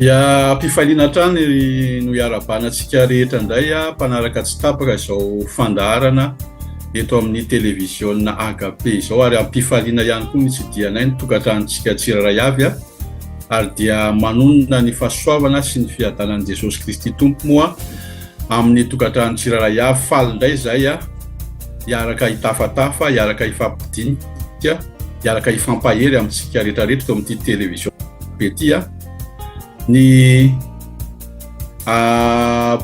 Ia mpifaliana trany no iarabanantsika rehetra indray a mpanaraka tsy tapaka izao fandaharana eto amin'ny televiziona agape izao, ary ampifaliana ihany koa ny tsidianay ny tokantranontsika tsiraray avy a, ary dia manonona ny fahasoavana sy ny fiadanan'i Jesosy Kristy Tompo moa amin'ny tokantranon'ny tsiraray avy. Faly indray izay a, iaraka hitafatafa, iaraka hifampidinika, iaraka hifampahery amintsika rehetrarehetra teo amin'ity televiziona be ty a. Ny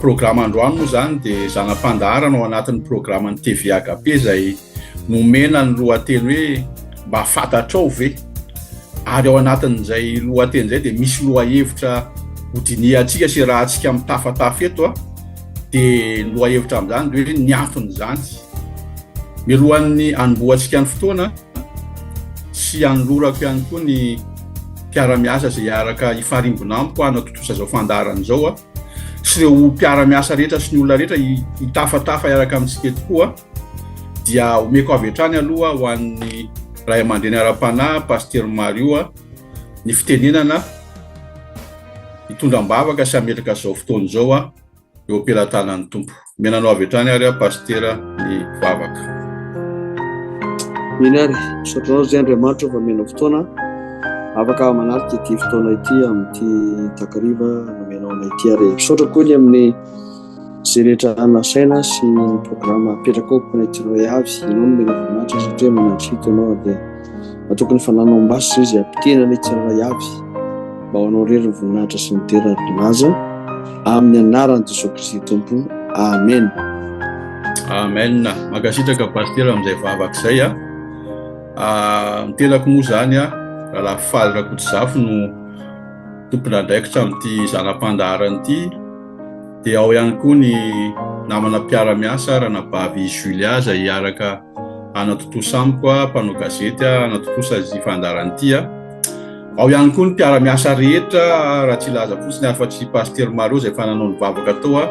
programa androany moa zany dia zanam-pandaharana ao anatin'ny programan'ny TV Agape izay nomena ny lohateny hoe mba fantatrao ve, ary ao anatin'izay lohateny izay dia misy lohahevitra hodiniantsika sy raha antsika mitafatafa eto a, dia lohahevitra amin'izany dia hoe ny anton'izany milohan'ny anomboantsika ny fotoana sy anolorako ihany koa ny mpiara-miasa izay iaraka hifarimbona amiko hanatotosa izao fandaharana izao a, sy ireo mpiara-miasa rehetra sy ny olona rehetra hitafatafa iaraka amintsika tokoa, dia omeko avy hatrany aloha ho an'ny ray aman-dreny ara-panahy Pasteur Mario a, ny fitenenana hitondram-bavaka sy hametraka izao fotoana izao a eo am-pelantanan'ny Tompo. Menanao avy hatrany ary a Pasteur ny vavaka. Minary, misotranao zay Andriamanitra fa menao fotoana afaka manarika ity fotoana ity amin'ity takariva nomenao anay ity, ary misaotra koa ny amin'ny zay rehetra anasaina sy ny programa apetraka ao mponay tsiraray avy. Ianao no menao voninahitra satria manatrisito ianao dia atokony fananao mbasy izy ampitena ny tsiraray avy mba ho anao rery ny voninahitra sy ny tera naza amin'ny anaran'i Jesosy Kristy Tompo. Amen. Amen. Makasitraka Pasteur amin'izay vavaka izay a. Mitelako moa zany a raha Faly Rakototsafo no tompon'andraikitra amin'ity zanam-pandaharana ity, dia ao ihany koa ny namana mpiara-miasa Ranabavy Julia izay iaraka hanatotosa amiko a, mpanao gazety a, hanatotosa izy fandaharana ity a. Ao ihany koa ny mpiara-miasa rehetra raha tsy ilaza fotsiny afa-tsy Pasteur Mario izay fananao ny vavaka tao a,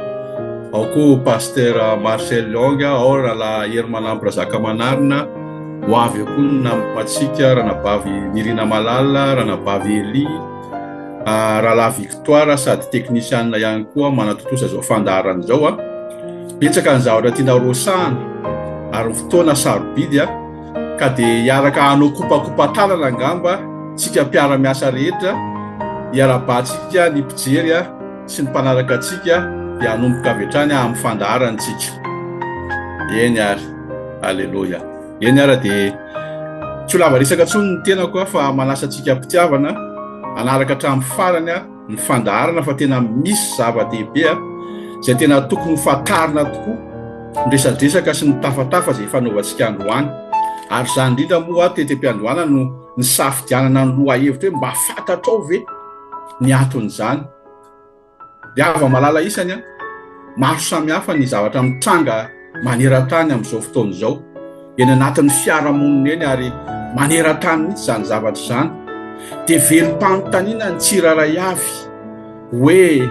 ao koa Pasteur Marcel Longa, ao Rahalahy Hermanambra Zakamanarina, ho avy eo koa ny namantsika Ranabavy Nirina Malala, Ranabavy Eli, Rahalahy Victoire sady teknisianina ihany koa manatotosa izao fandaharana izao a. Betsaka ny zavatra tiana rosahana ary fotoana sarobidy a, ka dia iaraka hanao kopakopa-tanana angamba tsika mpiara-miasa rehetra, iarabantsika ny mpijery a sy ny mpanaraka antsika dia hanomboka avy hatrany amin'ny fandaharantsika. Eny ary, alleluia. Eny ary dia tsy ho lava resaka intsony ny tenako a, fa manasa antsika mpitiavana anaraka hatramin'ny farany a ny fandaharana, fa tena misy zava-dehibe a izay tena tokony fatarina tokoa ny resadresaka sy ny tafatafa izay fanaovantsika androany. Ary izany indrindra moa tetem-piandroana no ny safidianana ny lohahevitra hoe mba fantatrao ve ny anton'izany. Dia ava malala isany a, maro samihafa ny zavatra mitranga maneran-tany amin'izao fotoana izao eny anatin'ny fiarahamonina eny, ary maneran-tany mihitsy izany zavatra izany. Dia velom-panontaniana ny tsiraray avy hoe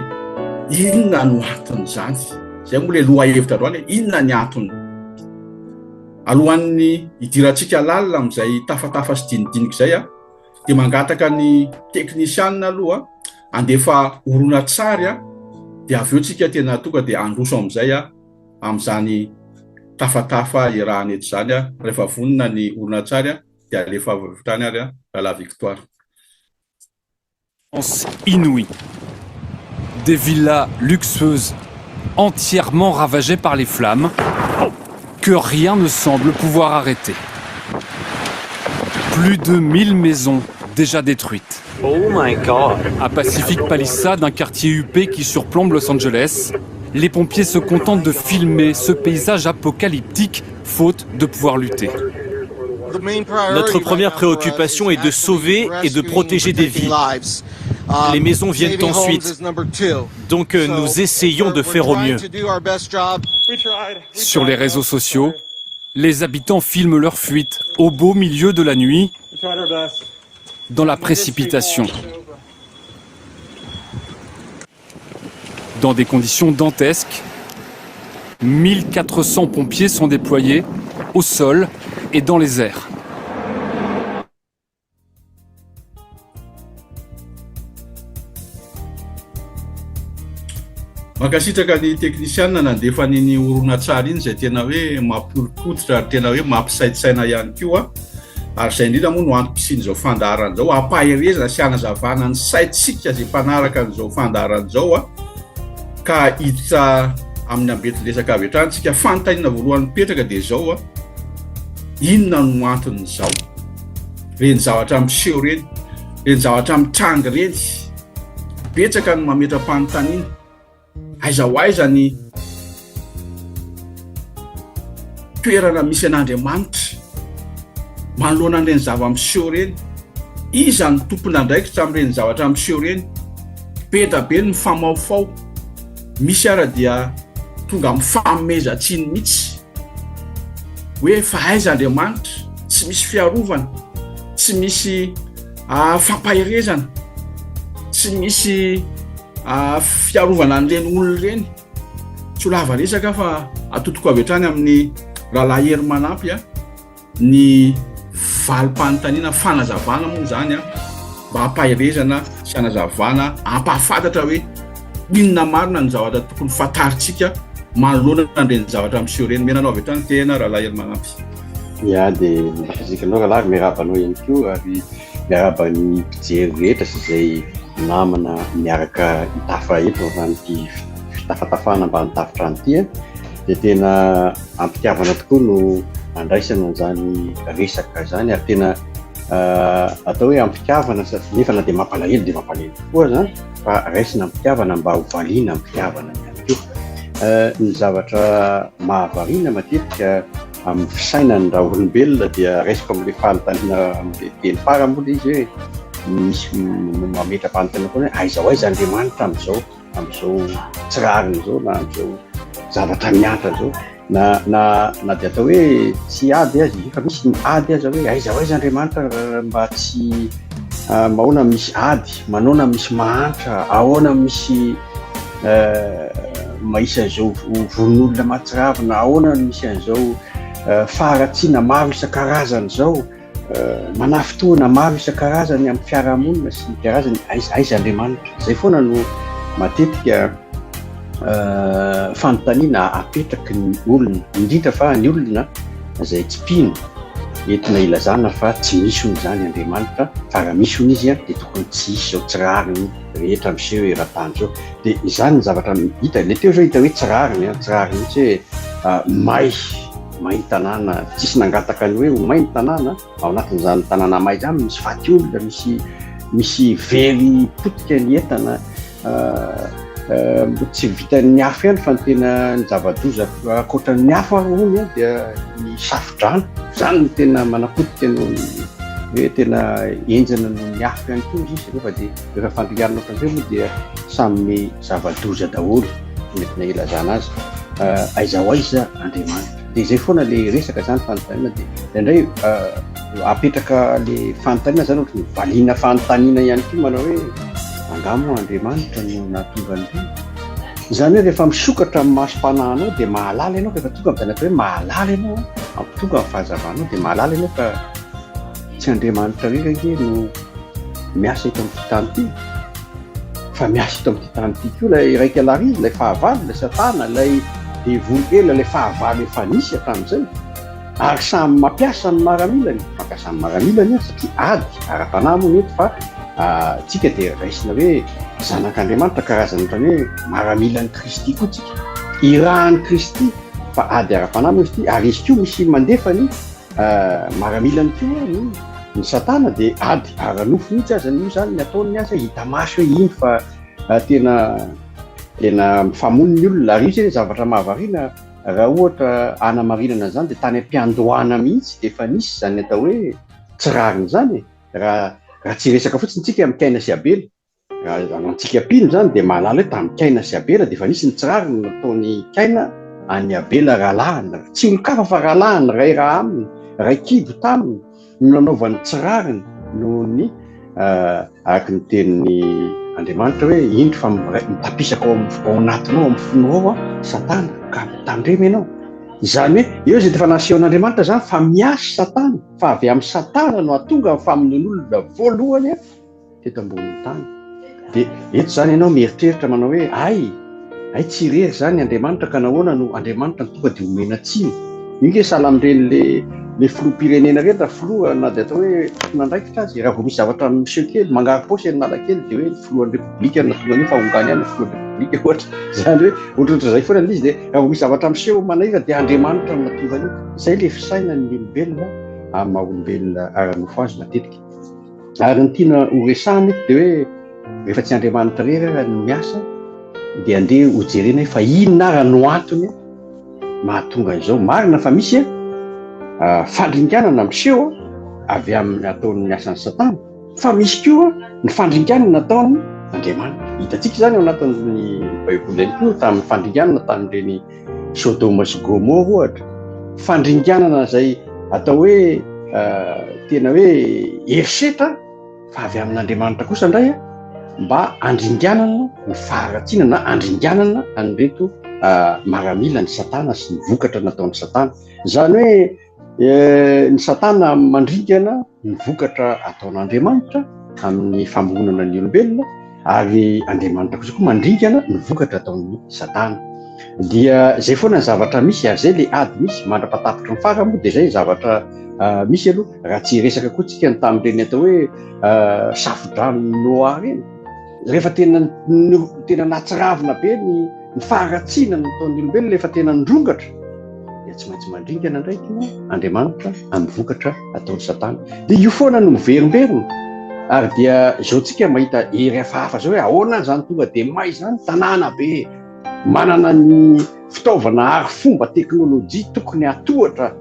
inona no anton'izany. Izay moa ilay lohahevitra androany hoe inona ny antony. Alohan'ny hidirantsika lalina amin'izay tafatafa sy dinidinika izay a, dia mangataka ny teknisianina aloha andefa horonan-tsary a, dia avy eo tsika tena tonga dia androso amin'izay a amin'izany tafatafa iarahana eto izany a. Rehefa vonona ny horonan-tsary a dia alefa avy hatrany ary a Rahalahy Victoire. Inouïe. Des villas luxueuses entièrement ravagées par les flammes que rien ne semble pouvoir arrêter. Plus de 1000 maisons déjà détruites. Oh my God. À Pacific Palisades, un quartier huppé qui surplombe Los Angeles, les pompiers se contentent de filmer ce paysage apocalyptique faute de pouvoir lutter. Notre première préoccupation est de sauver et de protéger des vies. Les maisons viennent ensuite. Donc nous essayons de faire au mieux. Sur les réseaux sociaux, les habitants filment leur fuite au beau milieu de la nuit dans la précipitation. Dans des conditions dantesques, 1400 pompiers sont déployés au sol et dans les airs. Mankasitraka ny teknisianina nandefa niny horonan-tsary iny zay tena hoe mampihorokoditra ary tena hoe mampisaitsaina ihany koa ary zay indrindra moa no antom-pisiny zao fandaharana zao ampahirezana sy hanazavana ny saitsika zay mpanaraka n'izao fandaharana zao ka hiditra amin'ny ambety lesaka avy hatrany tsika fanontaniana voalohany mipetraka dia zao inona no anton'izao reny zavatra miseho reny zavatra mitrangy reny betsaka no mametra-panontaniana aiza ho aiza ny toerana misy an'Andriamanitra manoloana an'ireny zava-miseho reny iza ny tompon'andraikitra amin'ireny zavatra miseho reny be da be ny famaofao misy ara dia tonga mifamezatsiny mihitsy hoe fa aiza Andriamanitra tsy misy fiarovana tsy misy fampahirezana tsy misy fiarovana an'ireny olona ireny tsy ho lava resaka fa atotoko avy hatrany amin'ny rahalahy hery manampy ny valim-panontaniana fanazavana moa zany mba hampahirezana sy hanazavana hampahafantatra hoe inona marina ny zavatra tokony fantaritsika manoloana an'ireny zavatra miseho reny menanao avy hatrany tena rahalahy hery manampy dia mafasikanao rahalahy miarabanao ihany koa ary miaraban'ny mpijery rehetra sy izay namana miaraka hitafa eto amin'ity fitafatafana mba nitafitra an'ity dia tena ampitiavana tokoa no andraisana an'izany resaka zany ary tena atao hoe ampitiavana nefa na dia mampalahelo dia mampalahelo tokoa zany fa raisina ampitiavana mba hovaliana ampitiavana ihany koa ny zavatra mahavariana matetika amin'ny fisainany raha olombelona dia raisiko amin'ilay fanontaniana amin'ilay teny faramola izy hoe misy mametra-panontaniana koa hoe aiza ho aiza Andriamanitra amin'izao tsirariny zao na amin'izao zavatra miatra zao na dia atao hoe tsy ady azy fa misy ny ady azy hoe aiza ho aiza Andriamanitra mba tsy mahoana misy ady manaona misy mahantra ahoana misy maisa zao vonon'olona mahatsiravina ahoana misy an'izao faharatsiana maro isan-karazany zao manafitoana maro isan-karazany amin'ny fiarahamonina sy ny karazany aiza Andriamanitra zay foana no matetika fanontaniana apetraky ny olona indrindra fa ny olona zay tsy mpino entina ilazana fa tsy misyony zany Andriamanitra fa raha misy ony izy dia tokony tsy hisy zao tsirariny rehetra miseho eran-tany zao dia izany ny zavatra hita le teo zao hita hoe tsirariny mihitsy hoe may tanàna tsisy nangataka ny hoe may ny tanàna ao anatin'izany tanàna may zany misy faty olona misy very potika ny entana tsy vitan'ny hafa ihany fa ny tena ny zava-doza akoatra ny hafa hony dia ny safidrano zany no tena manapotika no hoe tena enjana no ny hafa ihany koa izy rehefa dia rehefa fandrianana ohatran'izay moa dia samy zava-doza daholo nentina ilazana azy aiza ho aiza Andriamanitra dia zay foana le resaka zany fanontaniana dia indray apetraka le fanontaniana zany ohatry ny valiana fanontaniana ihany koa manao hoe angamo Andriamanitra no nahatonga zany hoe rehefa misokatra amin'ny masom-panahinao dia mahalala ianao rehefa tonga amin'izany atao hoe mahalala ianao tonga amin'ny fahazavanao dia mahalala ianao fa tsy Andriamanitra rerake no miasa ito amin'ity tany ity fa miasa ito amin'ity tany ity koa ilay raika alarizy ilay fahavalo ilay satana ilay devolely ilay fahavalo efa nisy hatramin'izay ary samy mampiasa ny maramilany mampiasa ny maramilany satria ady ara-panahy moa mety fa tsika dia raisina hoe zanak'Andriamanitra karazany ohatrany hoe maramilan'ny Kristy koa tsika irahan'ny Kristy fa ady ara-panahy moa izy ity ary izy koa misy mandefany maramilany koa ny satana dia ady ara-nofo mihitsy aza io zany ny ataony azy hita maso hoe iny fa tena mifamono ny olona ary io zany zavatra mahavariana raha ohatra anamarinana zany dia tany am-piandohana mihitsy dia efa nisy zany atao hoe tsirariny zany raha tsy resaka fotsiny tsika amin'ny Kaina sy Abela raha antsika mpino zany dia mahalala hoe tamin'ny Kaina sy Abela dia efa nisy ny tsirariny nataony Kaina any Abela rahalahiny tsy olo-kafa fa rahalahiny ray raha aminy raikivo taminy no nanaovany tsirariny noho ny araka ny tenin'ny Andriamanitra hoe indro fa mitapisaka ao anatinao amin'ny fonao ao Satana ka mitandrema ianao. Izany hoe eo izay efa nasehon'Andriamanitra zany fa miasy Satana, fa avy amin'ny Satana no atonga ny famonoan'olona voalohany teto ambonin'ny tany. Dia eto zany ianao mieritreritra manao hoe ay tsy irery zany Andriamanitra ka nahoana no Andriamanitra tonga dia omena tsiny. Io sahala amin'ireny le filoham-pirenena rehetra filoha na dia atao hoe tompon'andraikitra azy, raha vao misy zavatra miseho kely mangary paosy any Analakely dia hoe filohan'ny repoblika na tonga ny fahongany ihany filohan'ny repoblika ohatra. Zany hoe ohatrohatra izay foana izy dia raha vao misy zavatra miseho manahira dia Andriamanitra no natonga an'io. Izay le fisainan'ny olombelona amin'ny maha-olombelona ara-nofo azy matetika. Ary ny tiana horesahana dia hoe rehefa tsy Andriamanitra rery no miasa dia andeha hojerena fa inona ary no antony mahatonga izao. Marina fa misy fandringanana miseho avy amin'ny ataon'ny asan'ny Satana, fa misy koa ny fandringanana nataon'ny Andriamanitra. Hitantsika zany ao anatin'ny Baiboly ihany koa tamin'ny fandringanana tamin'ireny Sodoma sy Gomora ohatra, fandringanana izay atao hoe tena hoe herisetra fa avy amin'Andriamanitra kosa indray mba andringanana ny faharatsiana na andringanana an'ireto maramila ny Satana sy ny vokatra nataon'ny Satana. Zany hoe ny Satana mandringana ny vokatra ataon'Andriamanitra amin'ny famoronana ny olombelona, ary Andriamanitra kosa koa mandringana ny vokatra ataon'ny Satana. Dia zay foana ny zavatra misy, ary zay le ady misy mandrapatapitra ny fara moa dia zay zavatra misy aloha. Raha tsy resaka koa tsika ny tamin'ireny atao hoe safo-drano Noa reny, rehefa tena natsiravina be ny faharatsiana nataon'ny olombelona, rehefa tena nirongatra dia tsy maintsy mandringana ndraiky Andriamanitra amin'ny vokatra ataon'ny Satana. Dia io foana no miverimberina. Ary dia izao tsika mahita hery hafahafa zao hoe ahoana zany tonga dia may zany tanàna be manana ny fitaovana ary fomba teknôlôjia tokony hatohatra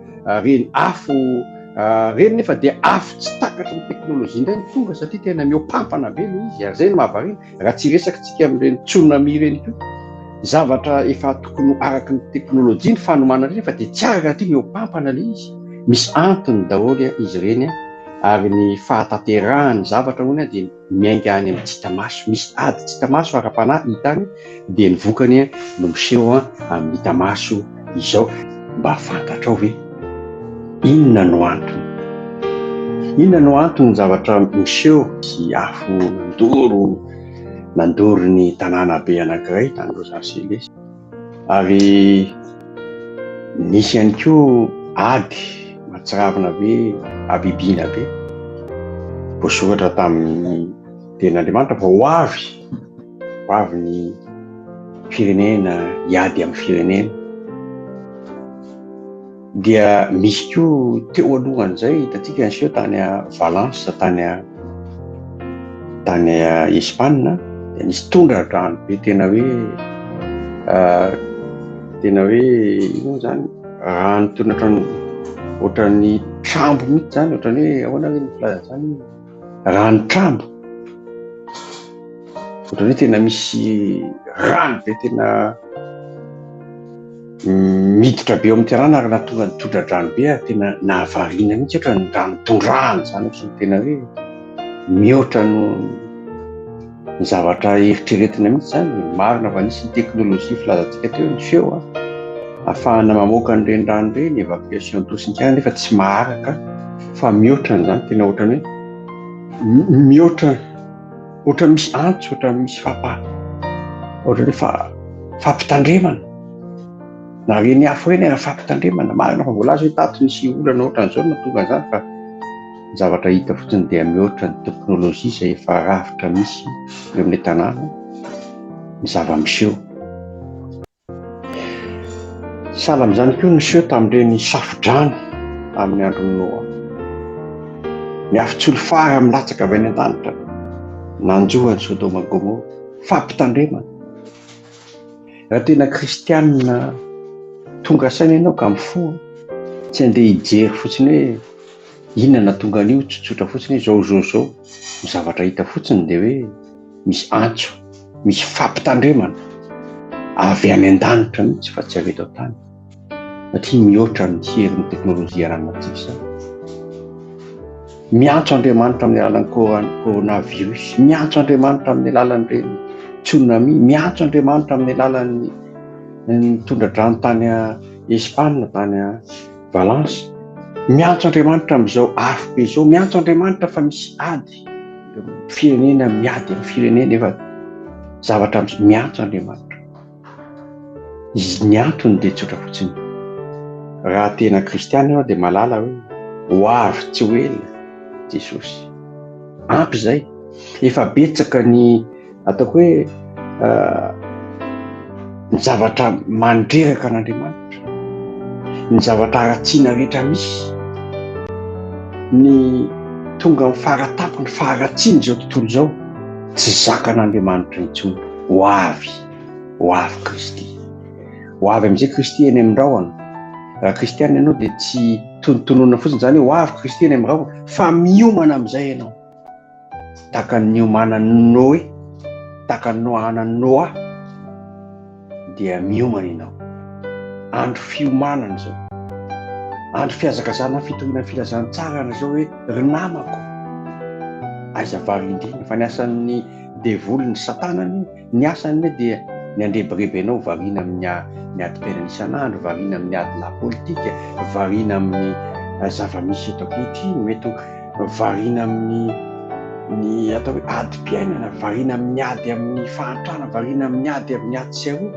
reny afo reny, nefa dia afo tsy takatra ny teknôlôjia indray ny tonga, satria tena miopampana be le izy. Ary zay no mahavariana raha tsy resaka tsika amin'ireny tsunami reny koa, zavatra efa tokony araka ny teknôlôjia ny fanomanana reny, fa dia tsy araka ty miopampana le izy. Misy antony daholo izy reny, ary ny fahatanterahany zavatra hono dia miainga any amin'ny tsitamaso. Misy ady tsitamaso ara-panahy hitany dia ny vokany no miseho amin'ny hitamaso izao, mba fantatrao hoe inona no antony. Inona no antony ny zavatra miseho sy afo nandoro ny tanàna be anankiray tany Los Angeles. Ary nisy ihany koa ady matsiravina be, abibiana be, voasoratra tamin'ny tenin'Andriamanitra fa ho avy ny firenena hiady amin'ny firenena. Dia misy koa teo alohan'izay hitantsika niseho tany Valence tany Espagne, dia nisy tondra-drano be tena hoe ino zany rano tondra ohatran'ny trambo mihitsy zany, ohatran'ny hoe ahoana hoe ny filaza zany rano trambo, ohatran'ny hoe tena misy rano be tena miditra be ao amin'ny Tirana ary nahatonga ny tondra-drano be ary tena nahavariana mihitsy ohatra ny rano tondrahana zany, tena hoe mihoatra ny zavatra eritreretina mihitsy zany. Marina fa nisy ny teknôlôjia filazantsika teo ny feo ahafahana mamoaka an'ireny rano ireny, évacuation d'eau sy ny nefa tsy maharaka fa mihoatra n'izany, tena ohatran'ny hoe mihoatra misy antso, ohatran'ny misy ohatran'ny fampitandremana na reny afo reny raha fampitandremana. Marina fa voalaza hoe tato nisy olana ohatran'izao natonga an'izany, fa zavatra hita fotsiny dia mihoatra ny teknôlôjia izay efa rafitra misy eo amin'ny tanàna ny zava-miseho. Sahala amin'izany koa niseho tamin'ireny safo-drano amin'ny andron'ny Noa. Ny afo-tsy fara milatsaka avy any an-danitra nanjoany Sodoma Gomora, fampitandremana. Raha tena kristianina tonga saina ianao ka mifoha, tsy andeha hijery fotsiny hoe inona natonga an'io, tsotsotra fotsiny zao ny zavatra hita fotsiny dia hoe misy antso, misy fampitandremana avy any an-danitra mihitsy fa tsy avy eto an-tany. satria mihoatra ny herin'ny teknôlôjia ranonantsika. Miantso Andriamanitra amin'ny alalan'ny coronavirus, miantso Andriamanitra amin'ny alalan'ireny tsunami, miantso Andriamanitra amin'ny alalan'ny tondradrano tany Espagne, tany Valence, miantso Andriamanitra amin'izao afo be izao, miantso Andriamanitra fa misy ady firenena miady amin'ny firenena efa zavatra miantso Andriamanitra. Izy ny antony dia tsotra fotsiny. Raha tena kristiana ianao dia malala hoe ho avy tsy ho ela Jesosy. Ampy izay, efa betsaka ny ataoko hoe ny zavatra mandreraka an'Andriamanitra, ny zavatra aratsiana rehetra misy, ny tonga amin'ny faharatapony faharatsiana izao tontolo izao, tsy zakan'Andriamanitra intsony. Ho avy Kristy. Ho avy amin'izay Kristy eny amin'ny rahona. Raha kristiana ianao dia tsy tonontonona fotsiny, izany hoe ho avy Kristy eny amin'ny rahona, fa miomana amin'izay ianao. Tahaka ny niomanan'ny Noé, tahaka ny nohanan'ny Noa, dia miomana ianao. Andro fiomanana izao, andro fiazakazana fitoriana filazantsara zao hoe ry namako, aiza varindrina fa ny asan'ny devoly ny satanany, ny asany dia ny andreberebe anao variana amin'ny adi-piainana isan'andro, variana amin'ny ady la politika, variana amin'ny zava-misy eto ankehitriny, mety variana amin'ny atao hoe adi-piainana, variana amin'ny ady amin'ny fahantrana, variana amin'ny ady amin'ny ady sy aroa,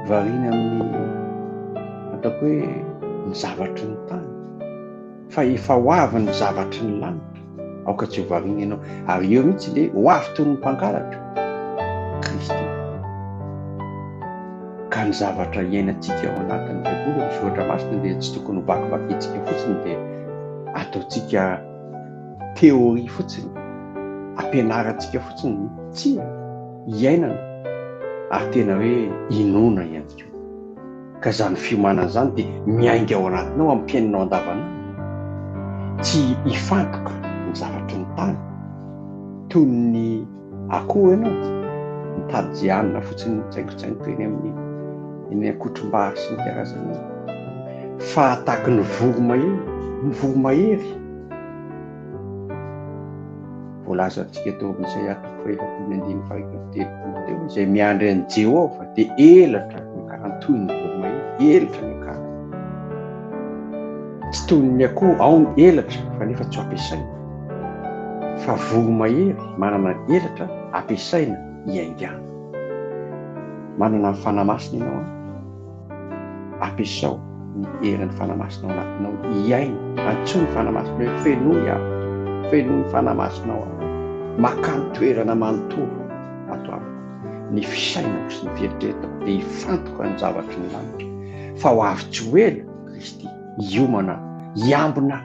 variana amin'ny ataoko hoe ny zavatry ny tany, fa efa ho avy ny zavatry ny lanitra, aoka tsy ho variana ianao. Ary eo mihitsy le ho avy toy ny mpangalatra Kristy. Ka ny zavatra iainantsika ao anatin'ny Baiboly misy ohatra masina dia tsy tokony ho vakivakintsika fotsiny, dia ataontsika teoria fotsiny, ampianarantsika fotsiny, tsy iainana ary tena hoe inona ihany koa. Ka izany fiomanana izany dia miainga ao anatinao amin'ny fiainanao andavanandro, tsy hifantoka ny zavatry ny tany toy ny akoho ianao mitady jianina fotsiny mitsaingotsaingo toy eny akotrim-bary sy ny karazany, fa tahaka ny voromahery voalazantsika teo amin'ny Isaia 29:7 teo, izay miandry an'i Jehova dia elatra mikarana toy ny voromahery, elatra mikarana. Tsy toy ny akoho ao ny elatra fa nefa tsy ampiasaina, fa voromahery manana elatra ampiasaina hiaingana. Manana ny fanamasina ianao, ampiasao ny herin'ny fanamasina ao anatinao hiaina, antsoy ny fanamasina hoe fenoy ny fanamasina ao, makany toerana manontolo ato amiko, ny fisainako sy ny fieritreretako dia hifantoka ny zavatry ny lanitra, fa ho avy tsy ho ela Kristy hiomana, hiambina,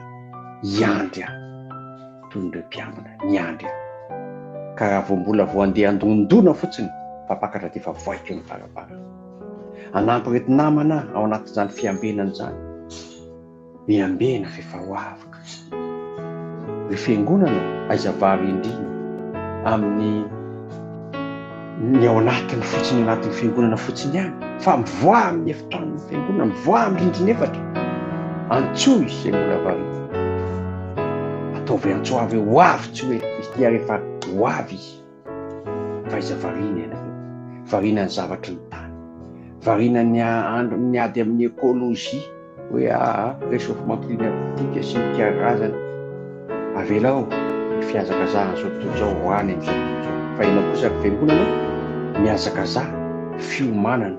hiandry toy ny mpiambina, hiandry. Ka raha vao mbola vao andeha andondona fotsiny, fa pakatra dia efa voaika ny varabara. Anampy reto namana ao anatin'izany fiambenana izany, miambena fa efa ho avy Kristy. Ny fiangonana aiza varindrina amin'ny ao anatiny fotsiny, anatin'ny fiangonana fotsiny ihany, fa mivoa amin'ny efitranon'ny fiangonana, mivoa amin'ny rindrina efatra, antsoy izay mbola variana, ataovy antso avy ho avy tsy hoe Kristy ary efa ho avy izy. Fa aiza variana ianareo, variana ny zavatry ny tany, variana ny ady amin'ny ekôlôjia, hoe réchauffement climatique sy ny karazany, avelao fiazakazahana zao tontolo zao ho any amin'izao tontolo zao. Fa ianao kosa ny fiangonana miazakazaha fiomanana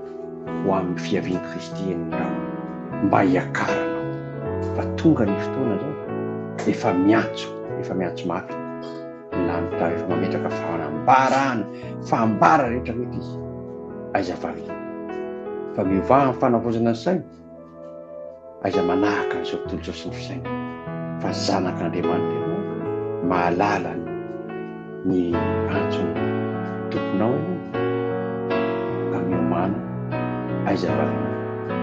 ho amin'ny fiavian'i Kristy eny rano, mba hiakaranao, fa tonga ny fotoana zao efa miantso mafy ny lanitra rehefa mametraka fahambara rehetra izy. Aiza variana, fa miova amin'ny fanavozana ny saina, aiza manahaka an'izao tontolo zao sy ny fisaina, fa zanak'Andriamanitra ianao, mahalala ny antsony tomponao ianao, ka miomana, aiza variana,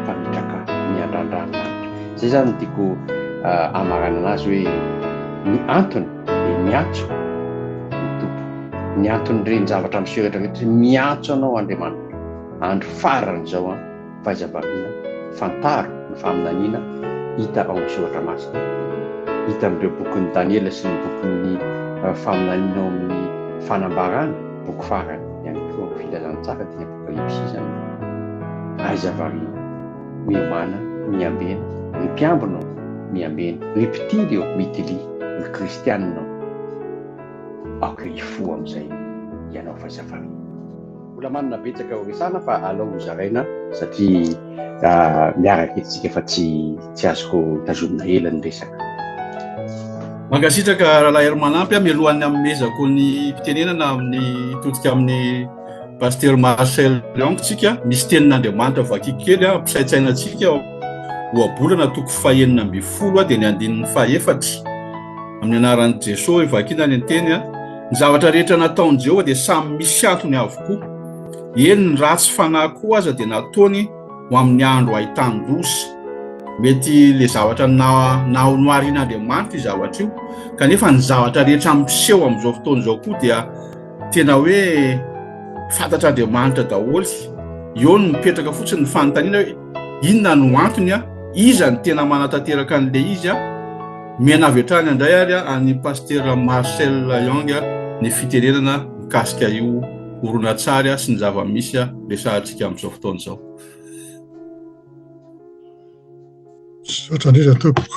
fa mitraka miandrandranolanitra. Zay zany no tiako amarana anazy hoe ny antony dia miantso ny tompo, miantso ny reny zavatra misehotra rehetra, miantso anao Andriamanitra. Andro farany izao fahazavariana, fantaro ny faminaniana hita ao amin'ny soratra masina, hita amin'ireo bokin'ny Daniela sy ny bokin'ny faminaniana ao amin'ny fanambarana, boky farany ihany koa amin'ny filazantsara dia Apokalipsy izany. Fahazavariana, miomana, miambena, ny mpiambina miambena, ny mpitily eo mitily, ny kristianina aoka ifo amin'izay ianao fahazavariana. Mbola manana betsaka ho resana fa alao ho zaraina satria miaraka etsika fa tsy azoko tazomina ela ny resaka. Mankasitraka rahalahy Hermanampy mialohan'ny amezako ny fitenenana amin'ny totika amin'ny pasteur Marcel Liontsika, misy tenin'Andriamanitra vakiky kely ampisaitsainantsika ho abolana toko 420 dia ny andinin'ny 4 amin'ny anaran'i Jesosy vakiana ny teny ny zavatra rehetra nataony Jehovah dia samy misy antony avokoa. Eny ny ratsy fanahy koa aza dia nataony ho amin'ny andro ahitandrosa. Mety le zavatra nahonoarin'Andriamanitra io zavatra io, kanefa ny zavatra rehetra miseho amin'izao fotoana izao koa dia tena hoe fantatr'Andriamanitra daholo. Eo no mipetraka fotsiny ny fanontaniana hoe inona no antony, iza ny tena manatanteraka an'le izy. Miana avy hatrany indray ary any pasteur Marcel Young ny fitenenana mikasika io horonan-tsary sy ny zava-misy resahantsika amin'izao fotoana izao. Sotra indrindra tompoko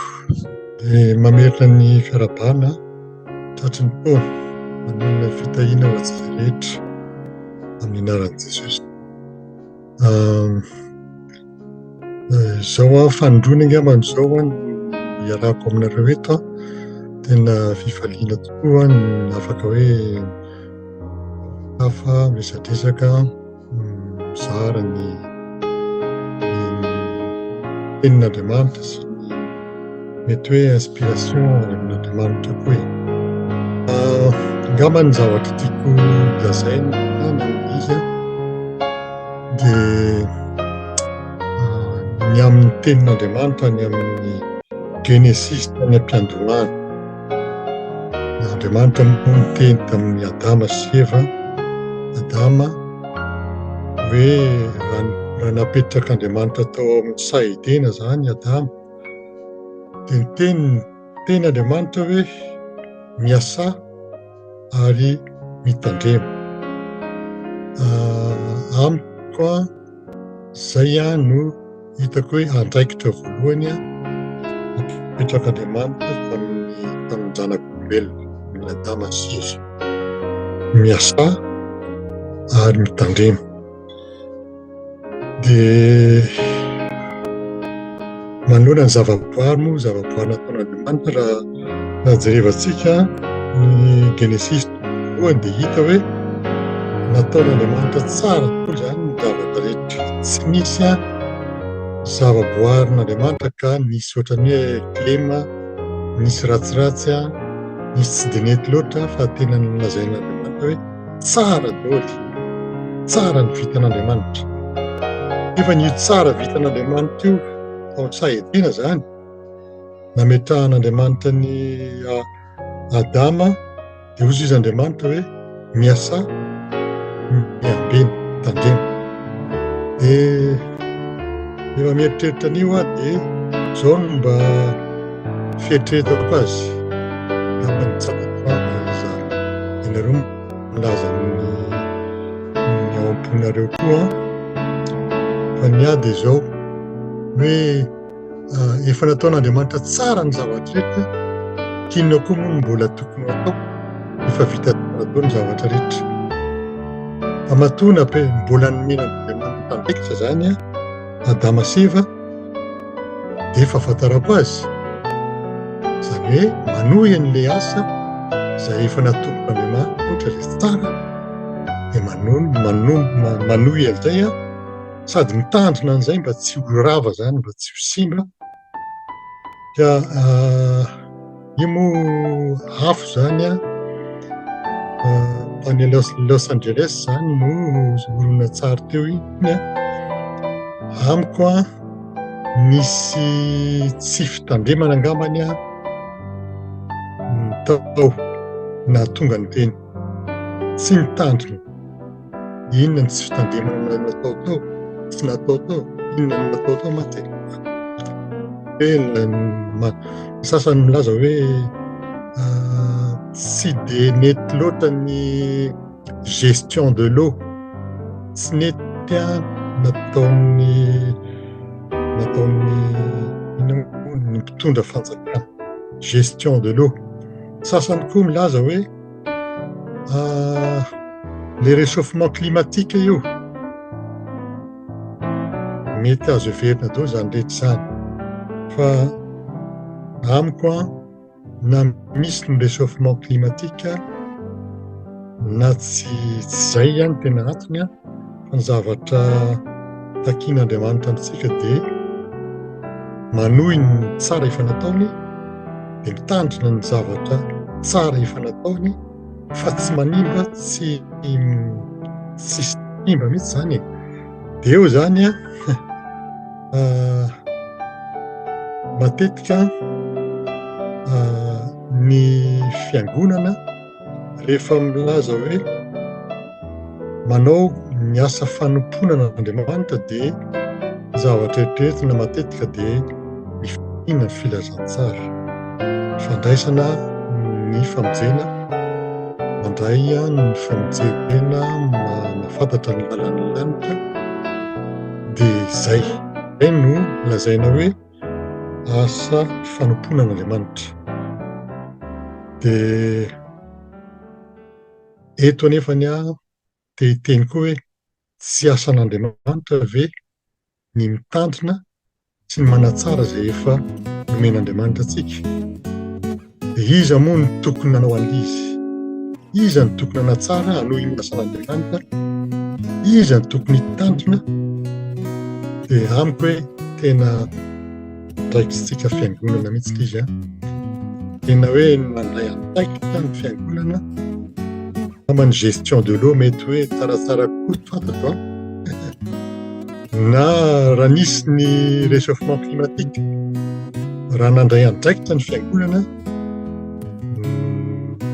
dia mameritra ny fiarabana tratry ny taona manolana fitahiana ho antsika rehetra amin'ny anaran'i Jesosy. Izao fanondrona angamba amin'izao no iarako aminareo eto, tena fifaliana tokoa ny afaka hoe hafa miresadresaka mizara ny tenin'Andriamanitra sy ny mety hoe inspiration amin'Andriamanitra koa. Angamba ny zavatra tiako lazaina izy dia ny amin'ny tenin'Andriamanitra, ny amin'ny Genesis tany am-piandohana. Andriamanitra moa niteny tamin'ny Adama sy Eva, Adama hoe raha napetrak'Andriamanitra tao amin'ny sahidena zany Adama, dia niteny Andriamanitra hoe miasa ary mitandrema. Amiko zay no hitako hoe andraikitra voalohany napetrak'Andriamanitra tamin'ny zanak'olombelona, ny Adama sy Eva, miasa ary mitandrema. Dia manoloana ny zavaboary moa, zavaboary nataon'Andriamanitra raha jerevantsika ny Genesis voalohany dia hita hoe nataon'Andriamanitra tsara tokoa zany ny zavatra rehetra. Tsy misy zavaboarin'Andriamanitra ka nisy ohatrany hoe klema, nisy ratsiratsy, nisy tsy dia nety loatra, fa tena nolazain'Andriamanitra hoe tsara daholo, tsara ny vitan'Andriamanitra. Efa ny tsara vitan'Andriamanitra io ao sahedena zany nametrahan'Andriamanitra ny Adama, dia hozy izy Andriamanitra hoe miasa, miambena, mitandrema. Dia efa mieritreritra an'io dia izao no mba fieritreretako azy amin'ny tsapatra ianareo milaza ny ao am-ponareo koa fa ny ady izao hoe efa nataon'Andriamanitra tsara ny zavatra rehetra, kinona koa moa mbola tokony atao, efa vita atao ny zavatra rehetra. Amatona mbola nomen'Andriamanitra andraikitra zany Adama sy Eva, dia efa fantarako azy zany hoe manohy an'ilay asa izay efa nataon'Andriamanitra ilay tsara, dia manohy an'izay sady mitandrina an'izay mba tsy ho rava zany, mba tsy ho simba. Ka io moa afo zany tany Los Angeles zany no horonan-tsary teo iny amiko nisy tsy fitandremana angambany tao na tonga ny teny tsy nitandrina. Inona ny tsy fitandremana natao tao, tsy natao tao, inona natao tao matetika. Hoe sasany milaza hoe tsy dia nety loatra ny gestion de l'eau, tsy nety nataony ny mpitondra fanjakana gestion de l'eau. Sasany koa milaza hoe le réchauffement climatique io mety azo heverina dao zany rehetra zany, fa amiko na misy ny réchauffement climatique na tsy izay ihany tena antony fa ny zavatra takian'Andriamanitra amintsika dia manohy ny tsara efa nataony, dia mitandrina ny zavatra tsara efa nataony, fa tsy manimba, tsy simba mihitsy zany. Dia eo zany matetika ny fiangonana rehefa milaza hoe manao ny asa fanomponana n'Andriamanitra dia zavatra eritreretina matetika dia mifina ny filazantsara, fandraisana ny famonjena, mandray ny famonjena, mafantatra ny lalan'ny lanitra, dia izay no lazaina hoe asa fanomponan'Andriamanitra. Dia eto anefany dia hiteny koa hoe tsy asan'Andriamanitra ve ny mitandrina sy ny manatsara izay efa nomen'Andriamanitra antsika. Dia iza moa ny tokony nanao an'izy? Iza ny tokony hanatsara hanohy ny asan'Andriamanitra? Iza ny tokony hitandrina? Dia amiko hoe tena raikitsika fiangonana mihitsy izy tena hoe mandray antaikitra ny fiangonana amany gestion de l'eau, mety hoe tsaratsara koa fantatro na raha nisy ny réchauffement climatique, raha nandray andraikitra ny fiangonana,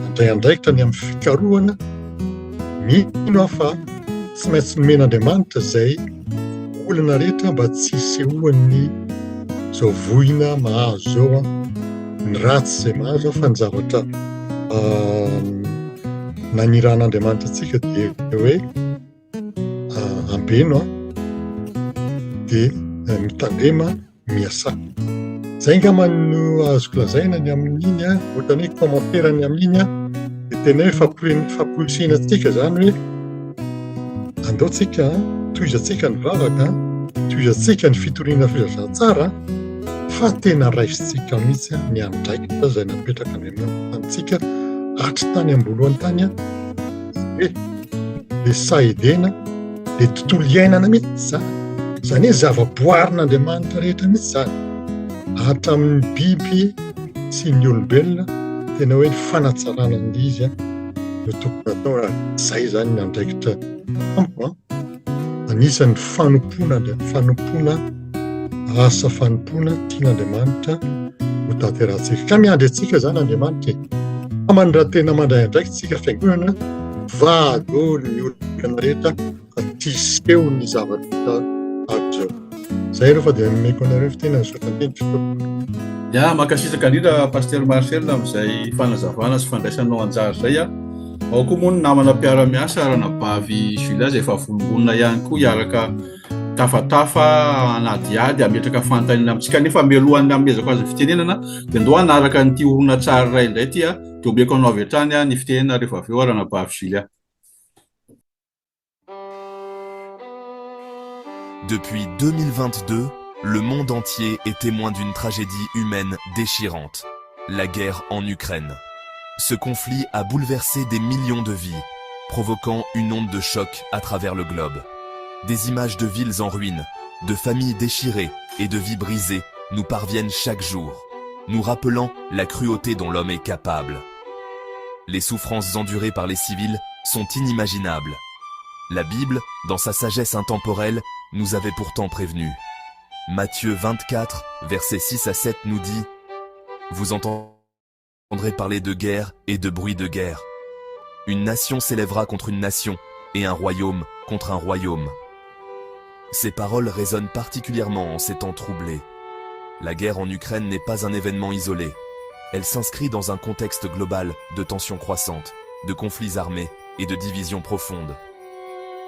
nandray andraikitra ny amin'ny fikarohana, mino afa tsy maintsy nomen'Andriamanitra izay olana rehetra mba tsy hisehoan'ny zao vohina mahazo zao ny ratsy izay mahazo fa ny zavatra naniran'Andriamanitra antsika dia hoe ambeno dia mitandrema miasa. Zay angamba no azoko lazaina ny amin'iny ohatrany hoe commentaire-ny amin'iny dia tena hoe fampolisianantsika zany hoe andaontsika tohizantsika ny vavaka, tohizantsika ny fitoriana filazantsara, fa tena raisintsika mihitsy ny andraikitra izay napetraka amintsika hatry tany ambolohan'ny tany hoe le saedena, le tontolo iainana mihitsy zany, izany hoe zavaboarin'Andriamanitra rehetra mihitsy zany, hatramin'ny biby sy ny olombelona, tena hoe fanatsarana an'izy no tokony atao raha izay zany ny andraikitra amiko anisan'ny fanompona asa fanompona tian'Andriamanitra ho tanterantsika. Ka miandry antsika zany Andriamanitra fa raha tena mandray andraikitsika fiangonana, vadolo ny olona rehetra fa tia seho ny zavatra azo. Zay rehefa dia meko anareo fitena ny sotanteny fitoana. Makasitaka indrindra Paster Marcel amin'izay fanazavana sy fandraisanao anjara zay ao koa moa ny namana mpiara-miasa Ranabavy Julia izay efa volongonina ihany koa hiaraka tafatafa anadiady ametraka fanontaniana amintsika, nefa mialohan'ny amezako azy fitenenana dia ndoa hanaraka n'ity horonan-tsary iray indray ity dia omeko anao avy hatrany ny fitenena rehefa avy eo Ranabavy Julia. Depuis 2022, le monde entier est témoin d'une tragédie humaine déchirante, la guerre en Ukraine. Ce conflit a bouleversé des millions de vies, provoquant une onde de choc à travers le globe. Des images de villes en ruine, de familles déchirées et de vies brisées nous parviennent chaque jour, nous rappelant la cruauté dont l'homme est capable. Les souffrances endurées par les civils sont inimaginables. La Bible, dans sa sagesse intemporelle, nous avait pourtant prévenus. Matthieu 24, versets 6 à 7 nous dit « Vous entendrez parler de guerre et de bruit de guerre. Une nation s'élèvera contre une nation et un royaume contre un royaume. Ces paroles résonnent particulièrement en ces temps troublés. La guerre en Ukraine n'est pas un événement isolé. Elle s'inscrit dans un contexte global de tensions croissantes, de conflits armés et de divisions profondes.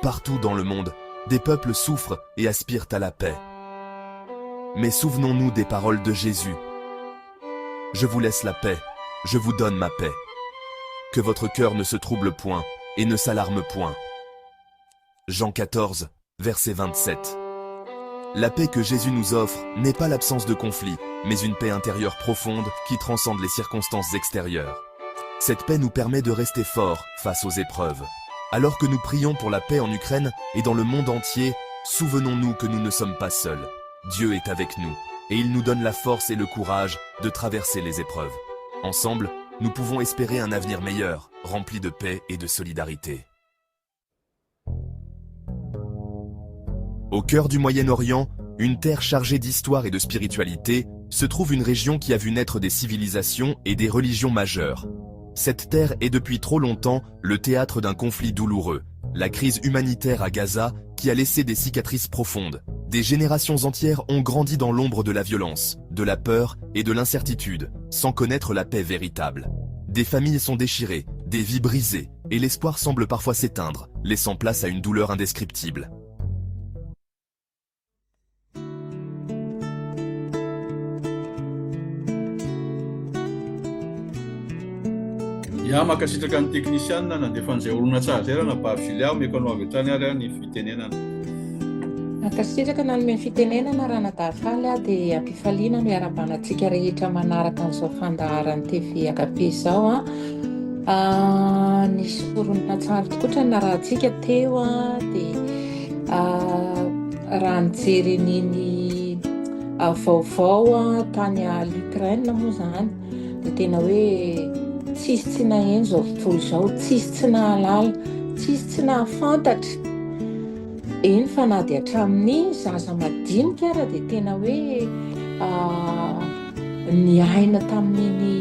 Partout dans le monde, des peuples souffrent et aspirent à la paix. Mais souvenons-nous des paroles de Jésus. Je vous laisse la paix, je vous donne ma paix. Que votre cœur ne se trouble point et ne s'alarme point. Jean 14, verset 27. La paix que Jésus nous offre n'est pas l'absence de conflit, mais une paix intérieure profonde qui transcende les circonstances extérieures. Cette paix nous permet de rester forts face aux épreuves. Alors que nous prions pour la paix en Ukraine et dans le monde entier, souvenons-nous que nous ne sommes pas seuls. Dieu est avec nous, et il nous donne la force et le courage de traverser les épreuves. Ensemble, nous pouvons espérer un avenir meilleur, rempli de paix et de solidarité. Au cœur du Moyen-Orient, une terre chargée d'histoire et de spiritualité, se trouve une région qui a vu naître des civilisations et des religions majeures. Cette terre est depuis trop longtemps le théâtre d'un conflit douloureux, la crise humanitaire à Gaza qui a laissé des cicatrices profondes. Des générations entières ont grandi dans l'ombre de la violence, de la peur et de l'incertitude, sans connaître la paix véritable. Des familles sont déchirées, des vies brisées, et l'espoir semble parfois s'éteindre, laissant place à une douleur indescriptible. Ia makasitraka ny teknisianina nandefa an'izay olona tsara zay raha napahavily aho meko anao avy hatrany ary ny fitenenana. Nakasitraka nanome fitenenana raha nadafaly aho dia ampifaliana no iarabanantsika rehetra manaraka an'izao fandaharany TV akabe izao nisy foronina tsara tokoa ny narahantsika teo dia raha nijery niny vaovao tany l'Ukraine moa zany dia tena hoe tsisy tsy naheno zao tontolo zao, tsisy tsy nahalala, tsisy tsy nahafantatra. Eny fa na dia hatramin'ny zaza madinika ara dia tena hoe niaina tamin'iny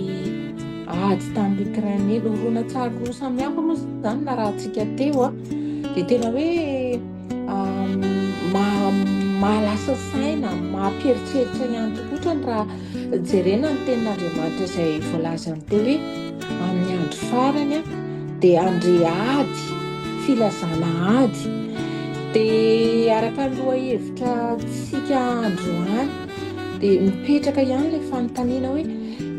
ady tamin'ny Ukraine eny, horonan-tsary roa samihafa moa zany na raha antsika teo dia tena hoe mahalasa saina, mampieritseritra ihany tokoa ny raha jerena ny tenin'Andriamanitra izay voalazany teo hoe amin'ny andro farany dia andre ady, filazana ady. Dia araka ny lohahevitra tsika androany dia mipetraka ihany ilay fanontaniana hoe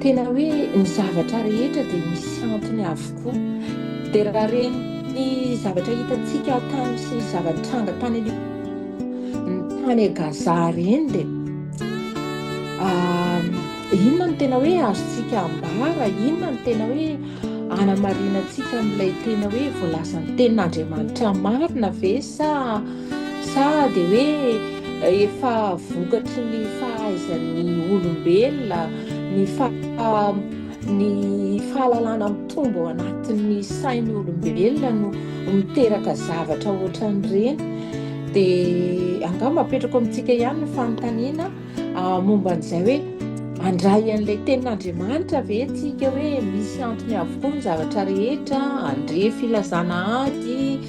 tena hoe ny zavatra rehetra dia misy antony avokoa. Dia raha reny ny zavatra hitantsika tany sy zava-tranga tany a Gaza reny dia inona no tena hoe azontsika ambara, inona no tena hoe anamarinatsika amin'ilay tena hoe voalazan'ny tenin'Andriamanitra marina ve sa dia hoe efa vokatry ny fahaizan'ny olombelona, ny fahalalana mitombo ao anatin'ny sain'ny olombelona no miteraka zavatra ohatran'ireny. Dia angamba apetrako amintsika ihany ny fanontaniana momba an'izay hoe andray an'ilay tenin'Andriamanitra ve tsika hoe misy antony avokoa ny zavatra rehetra, andre filazana ady,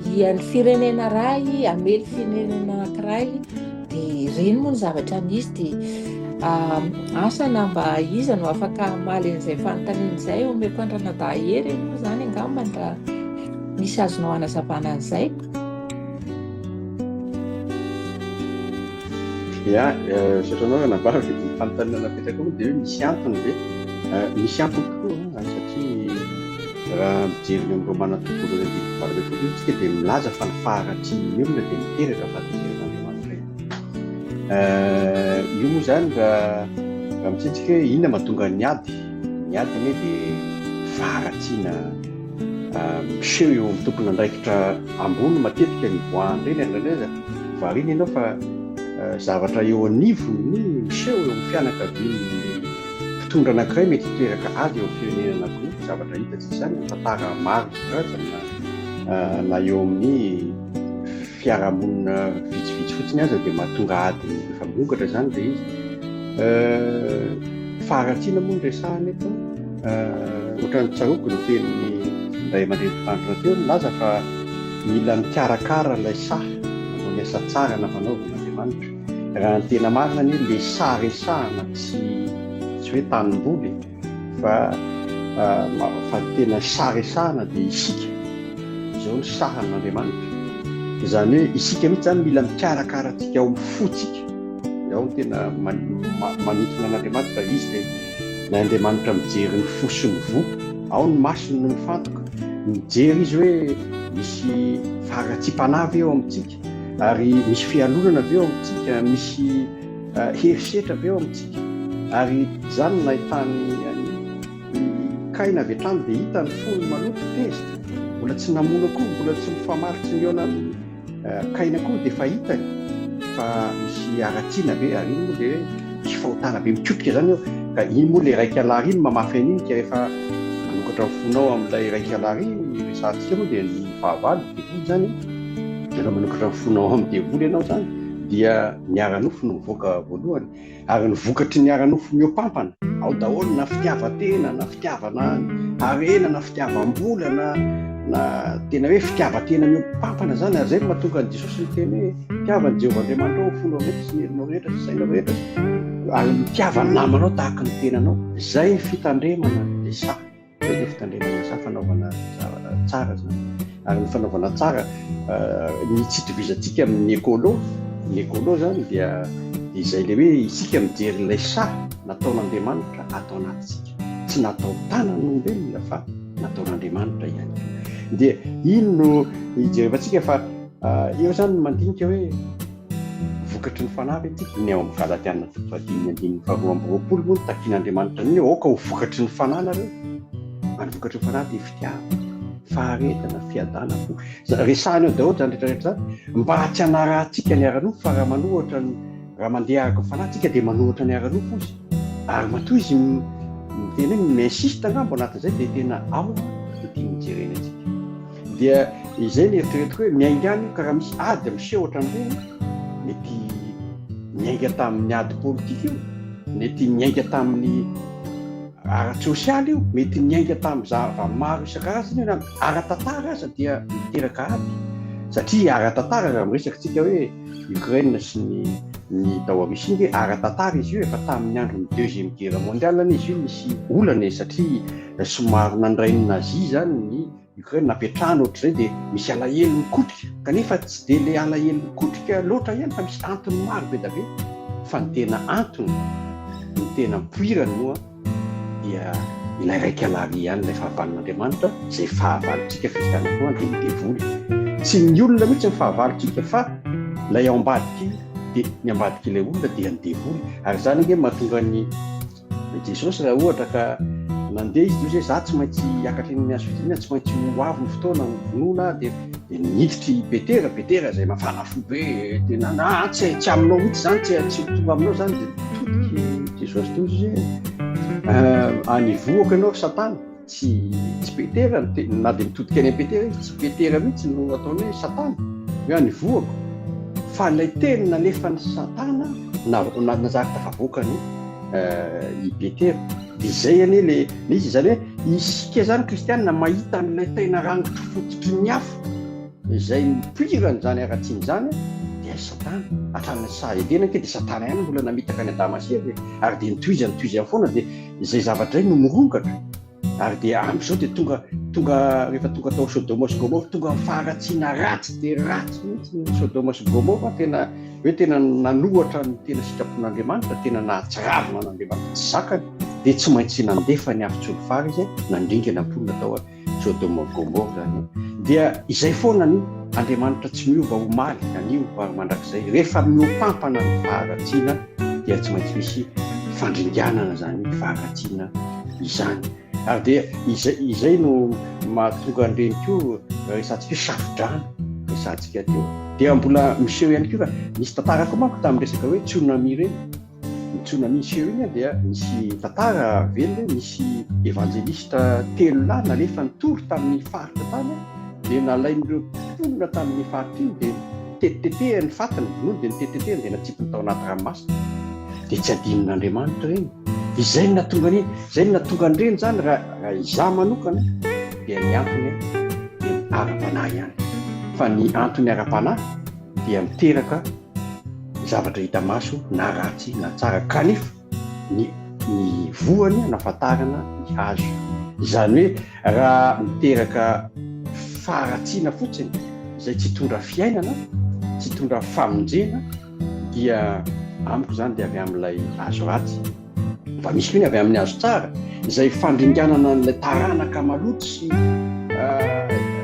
hian'ny firenena ray, hamely firenena anankiray, dia ireny moa ny zavatra nisy. Dia asa na mba iza no afaka hamaly an'izay fanontaniana izay omeko andrana dahery moa zany angamba raha misy azonao hanazavana an'izay. Ia, satranao nambara ny fanontaniana napetraka moa dia hoe misy antony ve? Misy antony tokoa satria raha mijery ny Romana tontolo ny valo ambin'ny folo tsika dia milaza fa ny faharatsian'ny olona dia miteraka fahateren'Andriamanitra. Io moa zany raha mitsitsika hoe inona mahatonga ny ady hoe dia faharatsiana miseho eo amin'ny tompony andraikitra ambony matetika ny voahany reny andrandreza variana ianao fa zavatra eo anivony miseho eo amin'ny fianakavian'ny mpitondra anankiray mety hitoeraka ady eo amin'ny firenena anankiroa. Zavatra hitantsika izany amin'ny tantara maro karazana na eo amin'ny fiarahamonina vitsivitsy fotsiny aza dia mahatonga ady efa mongatra zany dia izy. Faharatsiana moa ny resahana eto ohatran'ny tsaroko no tenin'ny Ray aman-dreny mpitandrina teo milaza fa mila mikarakara ilay saha manao ny asa tsara na fanaovan'Andriamanitra. Raha ny tena marina ny le saresahana tsy hoe tanimboly fa tena saresahana dia isika izao ny sahan'Andriamanitra. Izany hoe isika mihitsy zany mila mikarakaratsika ao amin'ny fotsika. Ao ny tena manintona an'Andriamanitra izy dia na Andriamanitra mijery ny fo sy ny vo, ao ny masony no mifantoka. Mijery izy hoe misy faharatsiam-panavy eo amintsika, ary misy fialonana avy eo amintsika, misy herisetra avy eo amintsika, ary izany nahitany kaina avy hatrany dia hita ny fony maloto tezitra, mbola tsy namono koa, mbola tsy mifamaritsy ny eona kaina koa dia fa hitany fa misy aratsiana be, ary iny moa dia misy fahotana be mikotrika zany eo, ka iny moa ilay raika alary iny mamafy an'iny, ka rehefa manokatra ny fonao amin'ilay raika alary resantsika moa dia ny fahavalo devoly zany, rehefa manokatra ny fonao amin'ny devoly ianao zany dia ny ara-nofo no mivoaka voalohany, ary ny vokatry ny ara-nofo miompampana ao daholo, na fitiavan-tena, na fitiavana harena, na fitiavam-bola, na tena hoe fitiavan-tena miompampana zany. Ary zay no mahatonga ny Jesosy ny teny hoe fitiavan'i Jehovah-Andriamanitra ao fonao rehetra sy ny herinao rehetra sy sainao rehetra, ary mitiavany namanao tahaka ny tenanao. Zay fitandremana le sa, zay le fitandremana sa, fanaovana tsara zany. Ary ny fanaovana tsara ny tsy itovizantsika amin'ny ekôlô zany dia izay le hoe isika mijery ilay sa nataon'Andriamanitra atao anatsika, tsy natao tanan'olombelona fa nataon'Andriamanitra ihany. Dia ino no ijerevantsika fa eo zany mandinika hoe vokatry ny fanavy atsika ny ao amin'ny Galatiana 5:5-6 moa takian'Andriamanitra ny aoka ho vokatry ny fananareo, any vokatry ny fanavy dia fitiavana, faharetana, fiadana fo. Resahany eo daholo zany rehetrarehetra zany mba tsy hanarahantsika ny ara-nofo, fa raha manohatra raha mandeha araka ny fanahintsika dia manohatra ny ara-nofo izy, ary matoa izy miteny hoe miinsiste angamba anatin'izay dia tena ao no tia mijerena antsika. Dia izay ny eritreretiko hoe miainga any ka raha misy ady miseho ohatran'ireny, mety miainga tamin'ny ady politika io, mety miainga tamin'ny ara-tsosialy io, mety miainga tamin'ny zava-maro isan-karazany io, na ara-tantara aza dia miteraka ady. Satria ara-tantara raha miresaka tsika hoe Ukraine sy ny tao Russie hoe ara-tantara izy io, efa tamin'ny andron'ny deuxième guerre mondiale izy io misy olana, satria somary nandray ny nazi zany ny Ukraine, napetrahana ohatr'izay dia misy alahelo mikotrika, kanefa tsy dia le alahelo mikotrika loatra ihany, fa misy antony maro be da be. Fa ny tena antony, ny tena mpoirany moa dia ilay raika alary ihany, ilay fahavalon'Andriamanitra, izay fahavalontsika kristiana koa dia ny devoly. Tsy ny olona mihitsy ny fahavalontsika, fa ilay ao ambadiky dia ny ambadiky ilay olona dia ny devoly. Ary zany ange mahatonga ny Jesosy raha ohatra ka nandeha izy hoe za tsy maintsy hiakatra ny hazo fidina, tsy maintsy ho avy ny fotoana vonona, dia niditry Petera izay mafana fo be, tena tsy aminao mihitsy zany, tsy tonga aminao zany, dia totiki Jesosy toy izy anivoaka ianao Satana. Tsy Petera na dia mitodika any Petera izy, tsy Petera mihitsy no ataony hoe Satana hoe anivoako, fa ilay teny nalefan'ny Satana nazary tafavoakany i Petera. Dia izay anie le izy zany hoe isika zany kristianina mahita n'ilay tena rangotry fototry ny hafa, izay mipirany zany aratsiny zany dia Satana. Hatramin'ny saedena ke dia Satana ihany mbola namitaka any Adamasea, ary dia nitoizany foana, dia izay zavatra izay no mirongatra. Ary dia amin'izao dia tonga rehefa tonga tao Sodoma sy Gomora, tonga faharatsiana ratsy dia ratsy mihitsy ny Sodoma sy Gomora, tena hoe tena nanohatra ny tena sitrapon'Andriamanitra, tena nahatsiravina n'Andriamanitra tsy zakany, dia tsy maintsy nandefa ny afitsolo-fary izy nandringana amponina tao Sodoma Gomora zany. Dia izay foana ny Andriamanitra tsy miova ho maly, anio ary mandrakizay rehefa miompampana ny faharatsiana dia tsy maintsy misy fandringanana zany faharatsiana izany. Ary dia izay no mahatonga an'ireny koa resantsika hoe safidrano, resantsika teo. Dia mbola miseho ihany koa, misy tantara koa manko tamin'ny resaka hoe tsunami ireny. Ny tsunami miseho iny dia misy tantara velona, misy evangelista 3 lahy nalefa nitory tamin'ny faritra tany, dia nalain'ireo mponina tamin'ny faritra iny, dia tetitetehany fatany vonoiny, dia nitetetehany dia natsipiny tao anaty ranomasina. Dia tsy adinon'Andriamanitra ireny. Izay no natonga an'ireny zany raha izaho manokana dia ny antony dia ara-panahy ihany. Fa ny antony ara-panahy dia miteraka zavatra hita maso na ratsy na tsara kanefa ny voany nafatarana ny hazo. Izany hoe raha miteraka faharatsiana fotsiny izay tsy hitondra fiainana, tsy hitondra famonjena, dia amiko zany dia avy amin'ilay hazo ratsy. Fa misy koa ny avy amin'ny hazo tsara izay fandringanana n'ilay taranaka maloto sy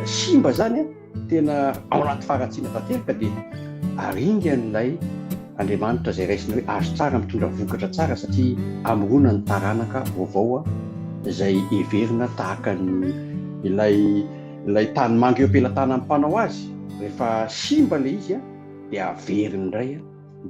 simba zany tena ao anaty faharatsiana tanteraka, dia aringan'ilay Andriamanitra izay raisina hoe hazo tsara mitondra vokatra tsara, satria amorona ny taranaka vaovao izay heverina tahaka ny ilay tany manga eo am-pelatana amin'ny mpanao azy. Rehefa simba le izy dia averiny indray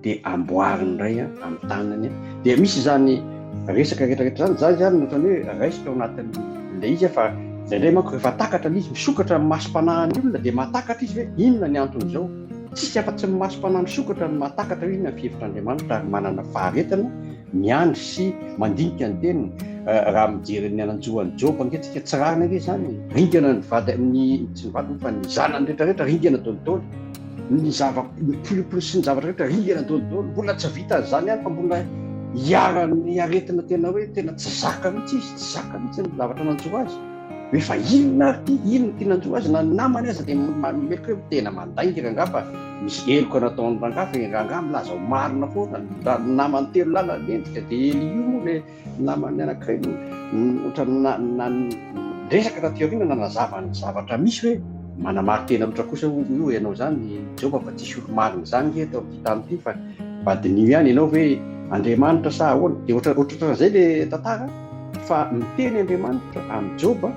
dia amboariny indray amin'ny tanany. Dia misy zany resaka rehetrarehetra zany ohatrany hoe raisika ao anatin'le izy, fa indraindray manko rehefa takatra izy misokatra amin'ny masom-panahin'ny olona dia mahatakatra izy hoe inona ny anton'izao. Tsisy afa-tsy ny masom-panahy misokatra ny mahatakatra hoe inona ny fihevitr'Andriamanitra, ary manana faharetana miandry sy mandinika ny teniny. Raha mijery ny ananjoan'ny Joba anketrika tsy rariny ake zany, ringana ny vady amin'ny tsy ny vadiny fa ny zanany rehetrarehetra ringana dolidoly, ny polipolo sy ny zavatra rehetra ringana dolidoly. Mbola tsy vita zany fa mbola hiarany aretina tena hoe tena tsy zaka mihitsy izy, tsy zaka mihitsy ny zavatra nanjoa azy. Hoe fa inona ty nanjoa azy na namany aza dia meloko hoe tena mandainga rangafa misy eloka nataony rangafa rangah milaza ho marina foana namany telo lala nendrika, dia Elio moa le namany anankiray ohatrany resaka taty aoriana nanazava ny zavatra misy hoe manamary tena loatra kosa io ianao zany Joba, fa tsisy olo marina zany eto amin'ity tany ity, fa badin'io ihany ianao hoe Andriamanitra sa ahoana. Dia ohatran'izay le tantara fa miteny Andriamanitra amin'ny Joba,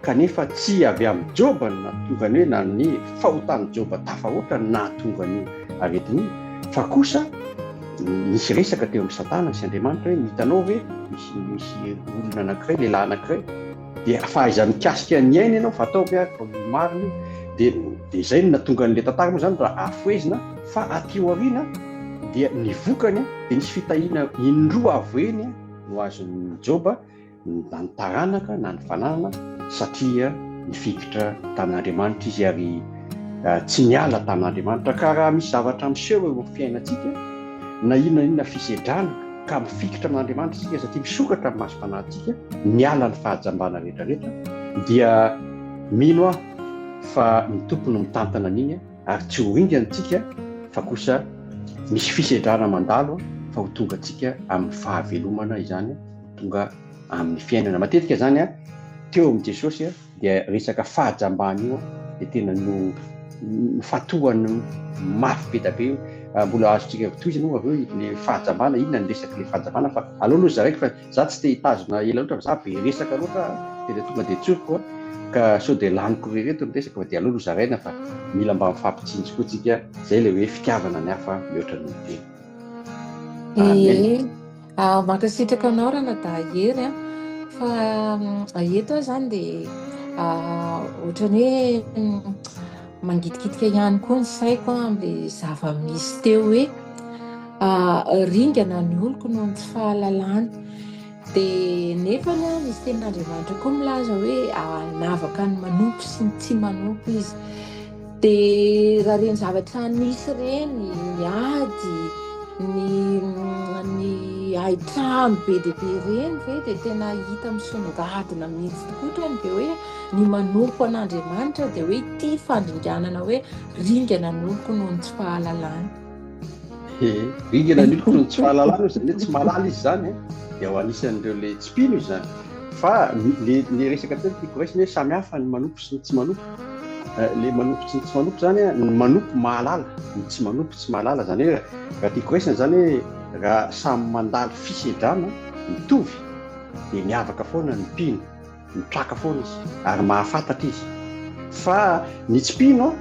kanefa tsy avy amin'ny Joba no nahatonga ny hoe na ny fahotan'ny Joba tafahoatra no nahatonga ny aretiny, fa kosa misy resaka teo amin'ny Satana sy Andriamanitra hoe hitanao hoe misy olona anankiray, lehilahy anankiray, dia fahaizany mikasika ny aina ianao fa ataovy marina, dia izay no nahatonga n'ilay tantara moa zany raha afoezina fa aty aoriana dia ny vokany dia nisy fitahiana indroa avoeny no azon'ny Joba, na ny taranaka na ny fananana, satria nifikitra tamin'Andriamanitra izy ary tsy niala tamin'Andriamanitra. Ka raha misy zavatra miseho eo amin'ny fiainantsika na inona fisedrana ka mifikitra amin'Andriamanitra isika satria misokatra amin'ny masom-panahintsika, niala ny fahajambana rehetrarehetra, dia mino fa ny tompony mitantana an'iny ary tsy ho ringantsika, fa kosa misy fisedrana mandalo fa ho tonga antsika amin'ny fahavelomana izany, tonga amin'ny fiainana. Matetika zany teo amin'i Jesosy dia resaka fahajambana io dia tena no fatohany mafy be da be. Mbola azontsika toizana moa avy eo le fahajambana, inona ny resaka le fahajambana, fa aloha zaraiko fa za tsy te hitazona ela loatra, fa za be resaka loatra tena tonga dia tsoriko ka sao dia laniko rereto ny resaka, fa dia aloha zaraina fa mila mba mifampitsinjo koa tsika, zay le hoe fitiavana ny hafa mihoatra ny teny. Mankasitraka anao raha nadahery fa eto zany dia ohatrany hoe mangidikitika ihany koa ny saiko amin'ilay zava-misy teo hoe ringana ny oloko noho ny tsy fahalalany. Dia nefa misy tenin'Andriamanitra koa milaza hoe navaka ny manompo sy ny tsy manompo izy. Dia raha reny zavatra nisy reny, ny ady, ny aitrano be dia be reny ve dia tena hita misongadina mihitsy tokoa ohatrany be hoe ny manompo an'Andriamanitra dia hoe ity fandringanana hoe ringana ny oloko noho ny tsy fahalalany. Ringana ny oloko noho ny tsy fahalalany izany hoe tsy malala izy zany dia ho anisan'ireo le tsy mpino izy zany. Fa le resaka teny tiako raisina hoe samihafa ny manompo sy ny tsy manompo. Le manompo sy ny tsy manompo zany ny manompo mahalala, ny tsy manompo tsy mahalala. Zany hoe raha tiako raisina zany hoe raha samy mandalo fisedrana mitovy dia miavaka foana ny mpino, mitraka foana izy ary mahafantatra izy. Fa ny tsy mpino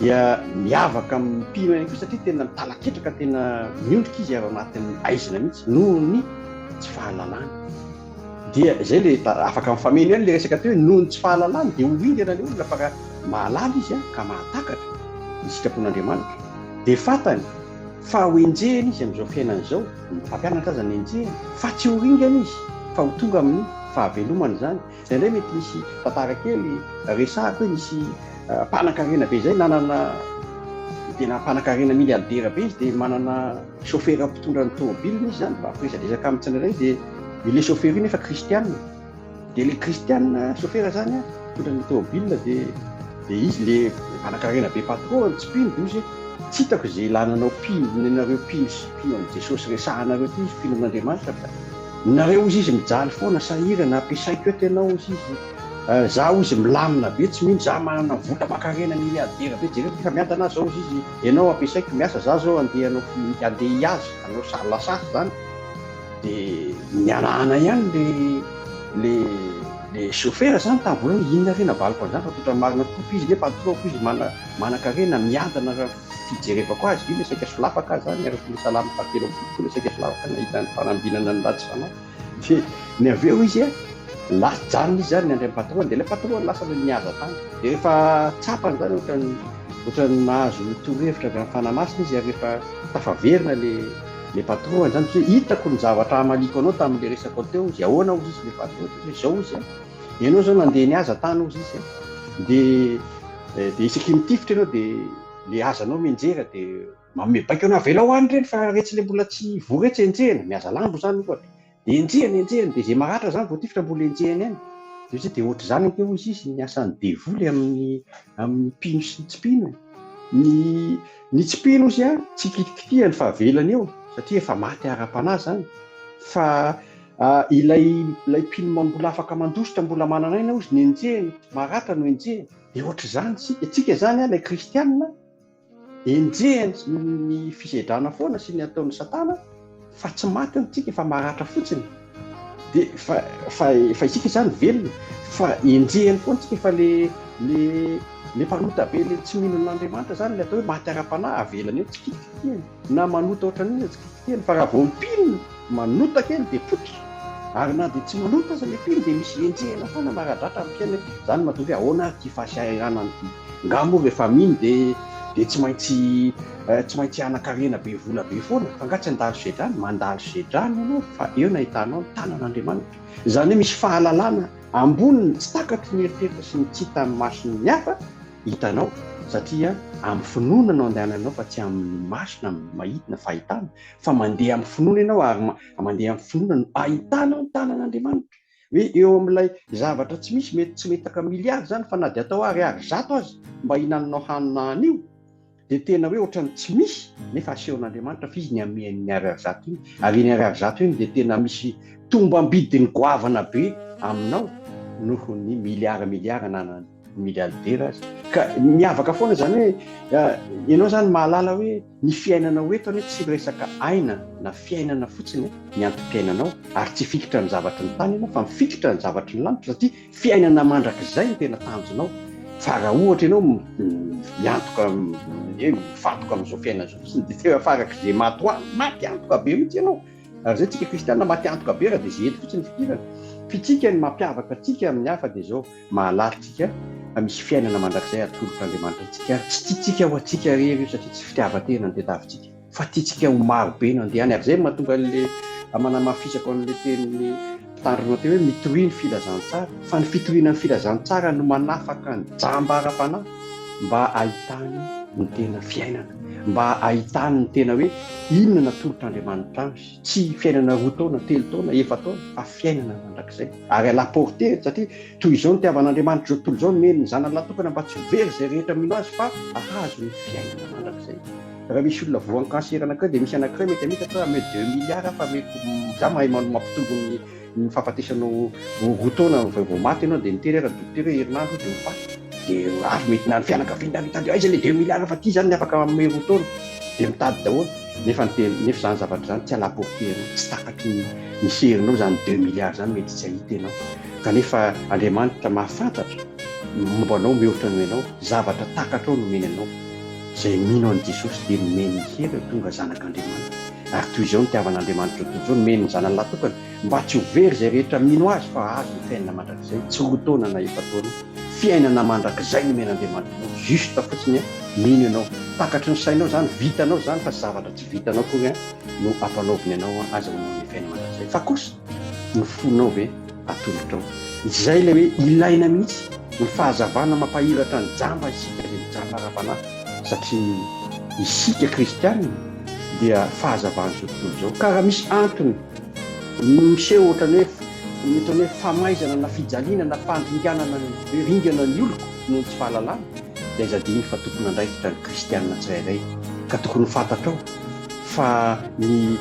dia miavaka amin'ny mpino ihany koa satria tena mitalaketraka, tena miondrika izy ao anatin'ny aizina mihitsy noho ny tsy fahalalany. Dia izay le afaka mifameno ihany le resaka teo hoe noho ny tsy fahalalany dia ho ringana ny olona, fa raha mahalala izy ka mahatakatra ny sitrapon'Andriamanitra dia fantany fa ho enjehiny izy amin'izao fiainana izao, mpampianatra aza ny enjehiny, fa tsy ho ringana izy fa ho tonga amin'ny fahavelomana zany. Izay indray mety misy tantara kely resahako hoe misy mpanan-karena be izay nanana tena mpanan-karena miliardera be izy dia manana chauffeur mpitondra ny tômôbilina izy zany mba ampiresadresaka amin'ny tsirairay dia ile chauffeur iny efa kristianina dia le kristianina chauffeur zany mpitondra ny tômôbilina dia izy le mpanan-karena be patron tsy pino dia izy tsy hitako izay lananao pino nareo pino an'i jesosy resahanareo ty izy pino an'andriamanitra fa nareo izy mijaly foana sahirana ampiasaiko eto ianao izy zaho izy milamina be tsy mino zaho manana vola makarena miliardera be jereo efa miady anazy zao izy ianao ampiasaiko miasa za zao andeha hiazy anao salasasy zany dia nianahana ihany le chauffeur zany tavolany inona rena valiko an'izany fa totra marina tokoa izy le patroko izy manan-karena miadana fijerevako azy iny saika solafaka zany arapole salamy fatelo folo saika solafaka nahita ny fanambinana ny ratsy fanahy dia ny avy eo izy lasa janona izy zany ny andray patron dia ilay patron lasa niaza tany dia rehefa tsapany zany ohatrany nahazo torohevitra avy amin'ny fanamasina izy ary rehefa tafaverina le patron zany hoe hitako ny zavatra amaliko anao tamin'ile resako teo izy ahoana ozy izy le patron zao izy ianao zao nandeha niaza tany ozy izy dia isaky mitifitra ianao dia le azanao mienjera dia mamebaika anao avela ho any reny fa retsy le mbola tsy voretsy enjehana miaza lambo zany ohatra dia enjehana dia izay maratra zany vao tifitra mbola enjehana ihany dia ohatra zany teo izy ny asan'ny devoly amin'ny pino sy ny tsy pino ny tsy pino izy tsy kitikitihany fa avelany eo satria efa maty ara-panahy zany fa ilay pino mbola afaka mandositra mbola manana aina izy ny enjehany maratra no enjehany dia ohatra zany tsika zany ilay kristianina enjehany ny fisedrana foana sy ny ataon'ny satana fa tsy maty antsika efa maratra fotsiny dia fa isika zany velona fa enjehany foana tsika efa le mpanota be le tsy mino n'Andriamanitra zany le atao hoe maty ara-panahy avelany eo tsy kitikitihany na manota ohatran'iny tsy kitikitihany fa raha vao mipino manota kely dia potra ary na dia tsy manota aza le pino dia misy enjehana foana maradratra amin'ny fiaina zany mahatonga hoe ahoana ty fahasiarana ny ngamo rehefa mino dia tsy maintsy hanan-karena be vola be foana fa ngatsy andalo sedrany mandalo sedrany ianao fa eo nahitanao ny tanan'Andriamanitra zany hoe misy fahalalana amboniny tsy takatry ny eritreritra sy ny tsy hita amin'ny masony ny hafa hitanao satria amin'ny finoana no andehananao fa tsy amin'ny masona mahitana fahitana fa mandeha amin'ny finoana ianao ary mandeha amin'ny finoana no ahitanao ny tanan'Andriamanitra hoe eo amin'ilay zavatra tsy misy mety tsy metaka miliary zany fa na dia atao ary zato azy mba hinananao hanina an'io dia tena hoe ohatrany tsy misy nefa asehon'Andriamanitra fa izy ny amiany ariary zato iny ary iny ariary zato iny dia tena misy tombam-bidiny goavana be aminao noho ny miliara na miliardera azy ka miavaka foana zany hoe ianao zany mahalala hoe ny fiainanao eto hoe tsy resaka aina na fiainana fotsiny ny antom-piainanao ary tsy fikitra ny zavatra ny tany ianao fa mifikitra ny zavatra ny lanitra satria fiainana mandrakizay ny tena tanjonao fa raha ohatra ianao miantoka mifantoka amin'izao fiainana zao fotsiny dia tena farak'izay maty antoka be mihitsy ianao ary zay tsika kristianina maty antoka be raha dia zay eto fotsiny fikirana fitsika ny mampiavaka atsika amin'ny hafa dia zao mahalaritsika misy fiainana mandrakizay atolotr'Andriamanitra tsika tsy tiatsika ho atsika rery io satria tsy fitiavan-tena ny tadiavintsika fa tiatsika ho maro be no andehany ary zay mahatonga le manamafisako an'le tenin'ny mpitandrina teo hoe mitohy ny filazantsara fa ny fitoriana ny filazantsara no manafaka ny jamba ara-panahy mba ahitany ny tena fiainana mba ahitany ny tena hoe inona natolotr'Andriamanitra azy tsy fiainana 2 taona 3 taona 4 taona fa fiainana mandrakizay ary alaporte satria toy izao ny tiavan'Andriamanitra zao tontolo izao nomeny ny zanany latokana mba tsy very zay rehetra mino azy fa ahazo ny fiainana mandrakizay raha misy olona voan'ny kansera anankiray dia misy anankiray mety amita fa mety 2 miliara fa mety za mahay mampitombo ny fahafatesanao 2 taona vao maty ianao dia nitery ara dokotera herinandro dia mifaty dia avy mety na ny fianakaviana mitady aiza le 2 miliara fa ty zany ny afaka amin'ny 2 taona dia mitady daholo nefa zany zavatra zany tsy alaportena tsy takatry ny serinao zany 2 miliara zany mety tsy ahita ianao kanefa Andriamanitra mahafantatra mombanao mihoatra no ianao zavatra takatra ao nomeny anao zay mino an'i Jesosy dia nomeny hery tonga zanak'Andriamanitra ary toy izao ny tiavan'Andriamanitra toy izao nomeny ny zanany latokana mba tsy ho very zay rehetra mino azy fa azo ny fiainana mandrakizay tsy 2 taona na 4 taona fiainana mandrakizay nomen'Andriamanitra juste fotsiny mino ianao takatry ny sainao zany vitanao zany fa zavatra tsy vitanao koa no ampanaoviny ianao aza manao ny fiainana mandrakizay fa kosa ny fonao ve atolotrao izay le hoe ilaina mihitsy ny fahazavana mampahiratra ny jamba isika zay mijamba ara-panahy satria isika kristianina dia fahazavan'izao tontolo zao ka raha misy antony miseho ohatrany hoe mety hoe famaizana na fijaliana na fandringanana ringana ny oloko noho tsy fahalalana dia izadiny fa tokony andraikitra ny kristianina tsirairay ka tokony fantatrao fa ny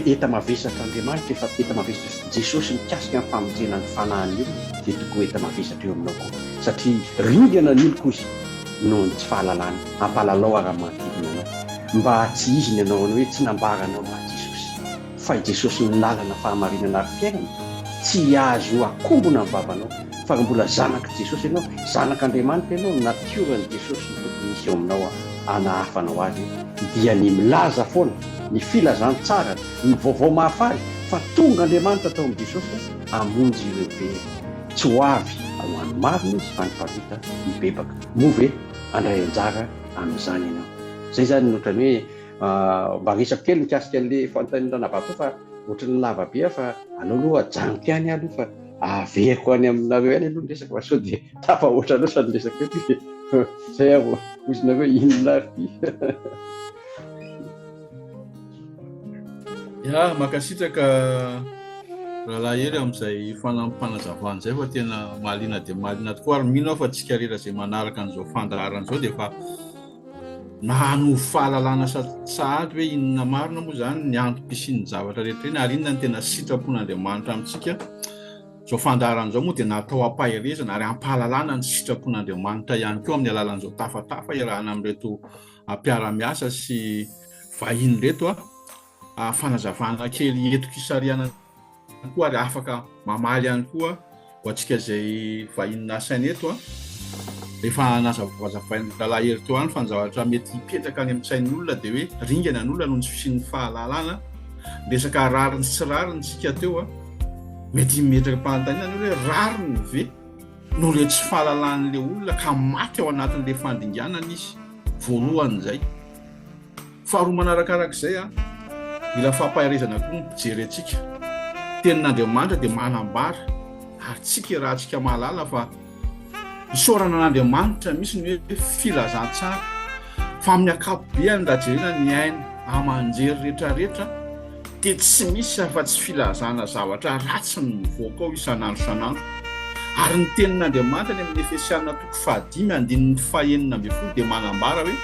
eta mavesatra Andriamanitra efa eta mavesatra Jesosy mikasika amin'ny famonjena ny fanahin'ny olona dia tokony eta mavesatra eo aminao koa satria ringana ny oloko izy noho ny tsy fahalalana hampalalao ara-manodidina anao mba tsy izy ny anao hoe tsy nambaranao ma Jesosy fa i Jesosy ny lalana fahamarinana ary fiainana tsy azo akombona ny vavanao fa mbola zanaka Jesosy ianao zanak'Andriamanitra ianao natiorany Jesosy ny tokony misy eo aminao anahafanao azy dia ny milaza foana ny filazany tsara ny vaovao mahafaly fa tonga Andriamanitra tao amin'ny Jesosy hamonjy ireo very tsy ho avy ho an'ny marina izy fa ny favita mibebaka moa ve andray anjara amin'izany ianao zay zany ohatrany hoe mba resaka kely mikasika an'le fanontaniana vato fa ohatrany lava be fa anao aloha ajanoko ihany aloha fa averiko any aminareo ihany aloha ny resaka fa sao dia tafahoatra loatra ny resaka hoe zay aho ozinareo inona ary ya makasitraka rahalahy hery amin'izay fanazavana zay fa tena mahaliana dia mahaliana tokoa ary mino aho fa tsika rera zay manaraka an'izao fandaharana zao dia fa nahano fahalalana sahady hoe inona marina moa zany ny antom-pisian'ny zavatra rehetra eny ary inona ny tena sitrapon'Andriamanitra amintsika zao fandaharana zao moa dia natao hampahirezana ary hampahalalana ny sitrapon'Andriamanitra ihany koa amin'ny alalan'izao tafatafa iarahana amin'reto mpiara-miasa sy vahiny reto fanazavana kely eto kisariana koa ary afaka mamaly ihany koa ho antsika zay vahiny nasaina eto rehefa nazavazavainy lalahy hery teo any fa ny zavatra mety hipetraka any amin'ny sain'ny olona dia hoe ringana ny olona noho ny tsy fisian'ny fahalalana resaka rariny sy rariny tsika teo mety mimetraka mpanontaniana hoe rariny ve noho le tsy fahalalàn'le olona ka maty ao anatin'le fandinganana izy voalohan'izay faharoa manarakarak'izay mila fampahirezana koa ny mpijery antsika tenin'Andriamanitra dia manambara ary tsika raha tsika mahalala fa isaorana an'Andriamanitra misy ny hoe filazantsara fa amin'ny akapobeany rajerena ny aina amanjery rehetrarehetra dia tsy misy afa-tsy filazana zavatra ratsy ny mivoaka ao isan'andro isan'andro ary ny tenin'Andriamanitra ny amin'ny Efesianina 5:5-7 dia manambara hoe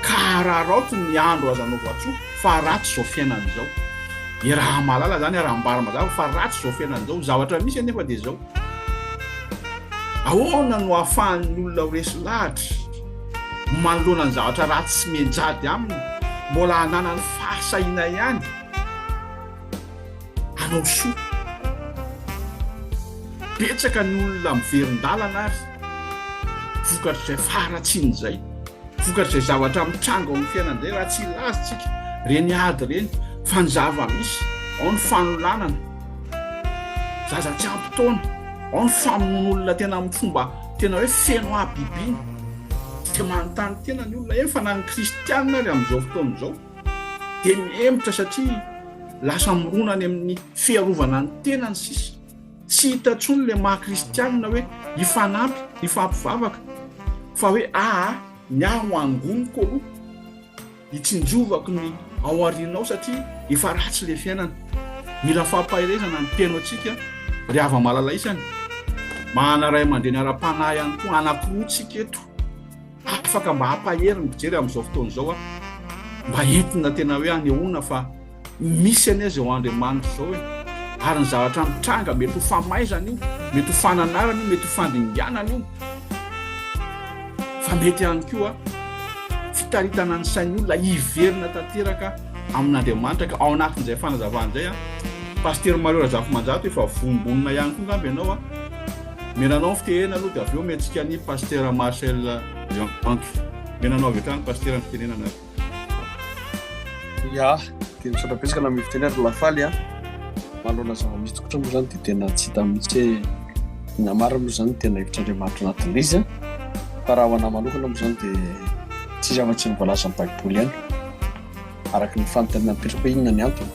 ka raharoto ny andro azanao voatsoa fa ratsy izao fiainana izao dia raha mahalala zany raha ambara mazava fa ratsy izao fiainana izao zavatra misy anefa dia izao ahoana no ahafahan'ny olona ho resy lahatra manoloana ny zavatra ratsy sy menjady aminy mbola hanana ny fahasahiana ihany anao soa betsaka ny olona miverin-dalana ary vokatra izay faratsiny izay vokatra izay zavatra mitranga ao amin'ny fiainana izay raha tsy ilazintsika reny ady reny fa ny zava misy ao ny fanolanana zaza tsy ampitaona ao ny famon'olona tena amin'ny fomba tena hoe feno abibiana dia manontany tena ny olona eny fa na ny kristianina ary amin'izao fotoana izao dia miemotra satria lasa mironany amin'ny fiarovana ny tenany sisy tsy hita intsony le maha-kristianina hoe hifanampy hifampivavaka fa hoe ny aho angoniko aloha hitsinjovako ny ao arinao satria efa ratsy le fiainana mila fampahirezana ny teno antsika ry hava malala isany mahana ray aman-dreny ara-panahy ihany koa anankiroatsika eto afaka mba hampahery ny mpijery amin'izao fotoana izao mba entina tena hoe anehoana fa misy ane zay ho Andriamanitra izao hoe ary ny zavatra mitranga mety ho famaizana io mety ho fananarana io mety ho fandinganana io fa mety ihany koa fitaritana ny sain'ny olona hiverina tanteraka amin'Andriamanitra ka ao anatin'izay fanazavana izay paster Mario Razafimanjato efa vombonina ihany koa ngamby ianao menanao ny fitenena aloha dia avy eo mentsika ny paster Marcel Jean-Panky menanao avy hatrany paster ny fitenenana ya dia misaotra betsaka na mifitenera lafaly manoloana zava-misy tokotra moa zany dia tena tsy hita mihitsy hoe namara moa zany tena hevitr'Andriamanitra anatin'ilay izy fa raha ho anahy manokana moa zany dia tsy zava-tsy mivalaza amin'ny baiboly ihany araka ny fanontaniana mipetraka hoe inona ny antony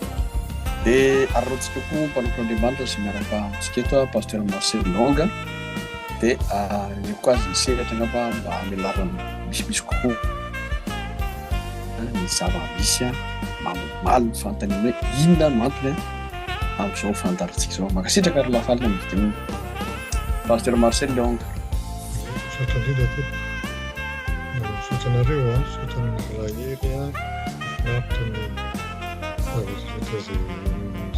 dia ararontsika koa mpanompon'Andriamanitra sy miaraka amintsika eto paster Marcel Longa dia eo koa azy ny seratra ngamba mba amelarana misimisy kokoa ny zava-misy mamalimaly ny fanontaniana hoe inona no antony amin'izao fandarantsika izao. Makasitraka ary lafalina ny vidinina. Pasteur Marcel Leonga. Misaotra indrindra ty. Misaotra anareo a, misaotra ny lahery a, finaritra ny zavatra izay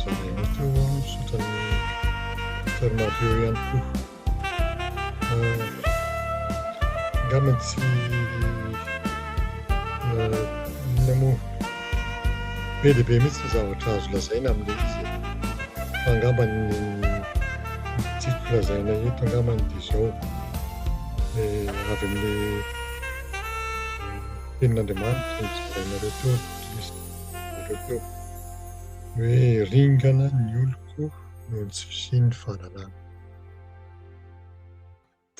zaraina teo a, misaotra ny Pasteur Mario ihany koa. Angambany tsy inona moa be dia be mihitsy ny zavatra azo lazaina amin'ilay izy. Fa angambany tiako lazaina eto angambany dia izao avy amin'ilay tenin'Andriamanitra ny zarainareo teo, nareo teo hoe ringana ny oloko noho ny tsy fisian'ny fahalalana.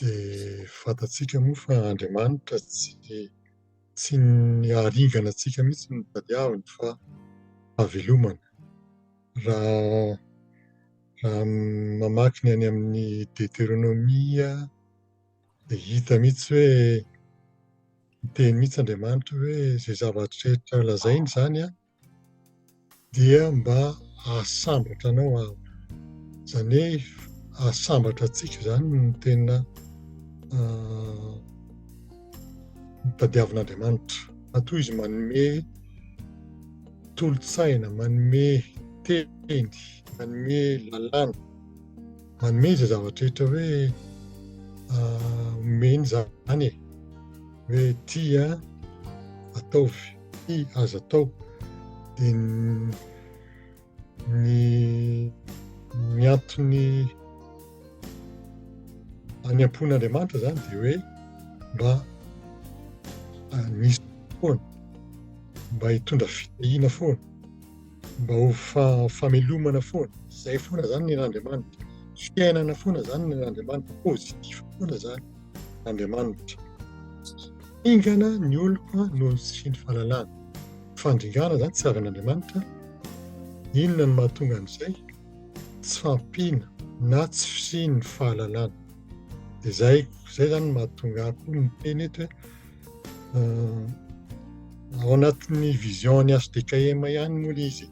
Dia fantatsika moa fa Andriamanitra tsy ny haringana antsika mihitsy ny tadiaviny fa havelomana. Raha mamaky ny any amin'ny Deutéronomia dia hita mihitsy hoe miteny mihitsy Andriamanitra hoe izay zavatra rehetra lazainy izany a dia mba ahasambatra anao aho. Izany hoe ahasambatra antsika izany no tena tadiavin'Andriamanitra. Matoa izy manome tolotsaina, manome teny, manome lalàna, manome izay zavatra rehetra hoe omeny izany e. Hoe ty a ataovy, ty azo atao. Dia ny antony haniampon'Andriamanitra izany dia hoe mba nisy foana, mba hitondra fitahiana foana, mba ho famelomana foana. Izay foana izany ny Andriamanitra. Fiainana foana izany ny Andriamanitra. Pozitif foana izany Andriamanitra. Ingana ny oloko noho ny sy ny fahalalana. Fandringana izany tsy avy an'Andriamanitra. Inona no mahatonga an'izay? Tsy fampiana na tsy fisian'ny fahalalana. Dia izay izany mahatonga akoho ny teny eto hoe ao anatin'ny vision-ny HDKM ihany moa ilay izy.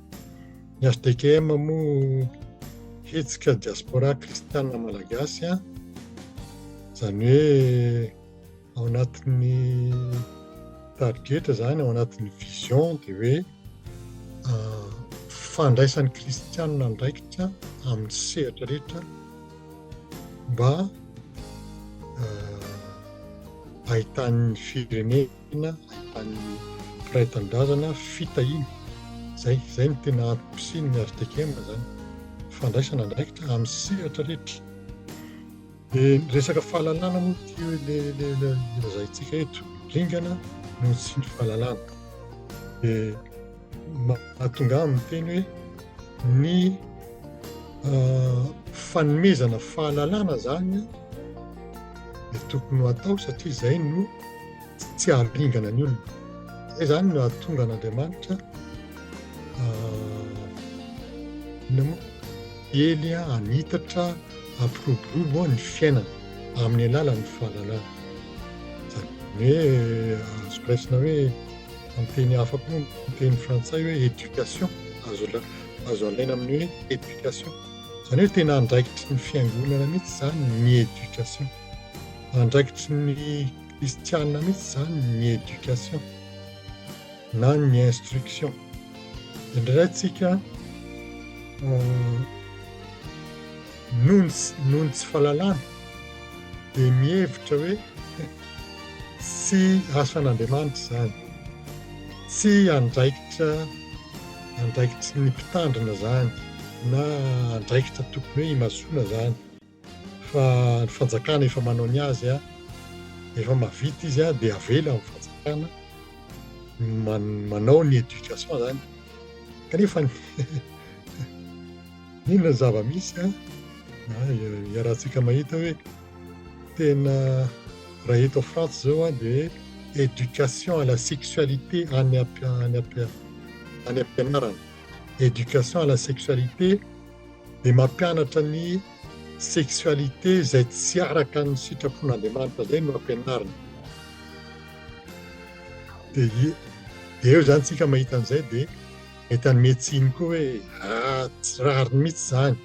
Ny HDKM moa hetsika diaspora kristiana malagasy a, izany hoe ao anatin'ny targetra izany, ao anatin'ny vision dia hoe fandraisan'ny kristianina andraikitra amin'ny sehatra rehetra mba ahitan'ny firenena, ahitan'ny firaitan-drazana fitahiana. Izay no tena antom-pisiany ny HDKM izany. Fandraisana andraikitra amin'ny sehatra rehetra. Dia resaka fahalalana moa ty lazaintsika eto, ringana noho sy ny fahalalana. Dia mahatonga amin'ny teny hoe ny fanomezana fahalalana izany dia tokony ho atao satria izay no tsy haharingana ny olona. Izay izany no hahatonga an'Andriamanitra ely hanitatra, hampiroborobo ny fiainana amin'ny alalan'ny fahalalana. Izany hoe azo raisina hoe amin'ny teny hafa koa, amin'ny teny frantsay hoe éducation, azo alaina amin'ny hoe éducation. Izany hoe tena andraikitry ny fiangonana mihitsy izany ny éducation. Andraikitry ny kristianina mihitsy izany ny éducation na ny instruction. Indray tsika noho ny tsy fahalalana dia mihevitra hoe tsy asan'Andriamanitra izany, tsy andraikitry ny mpitandrina izany na andraikitra tokony hoe imasoana izany. Fa ny fanjakana efa manao ny azy a, efa mavita izy a dia avela amin'ny fanjakana manao ny éducation izany. Kanefa inona zava-misy a, iarahantsika mahita hoe tena raha eto France izao a dia éducation à la sexualité any am-pianarana. Éducation à la sexualité dia mampianatra ny sexualité izay tsy araka ny sitrapon'Andriamanitra izay no ampianarina. Dia dia eo zany tsika mahita an'izay dia mety hanymetsiny koa hoe tsy rariny mihitsy zany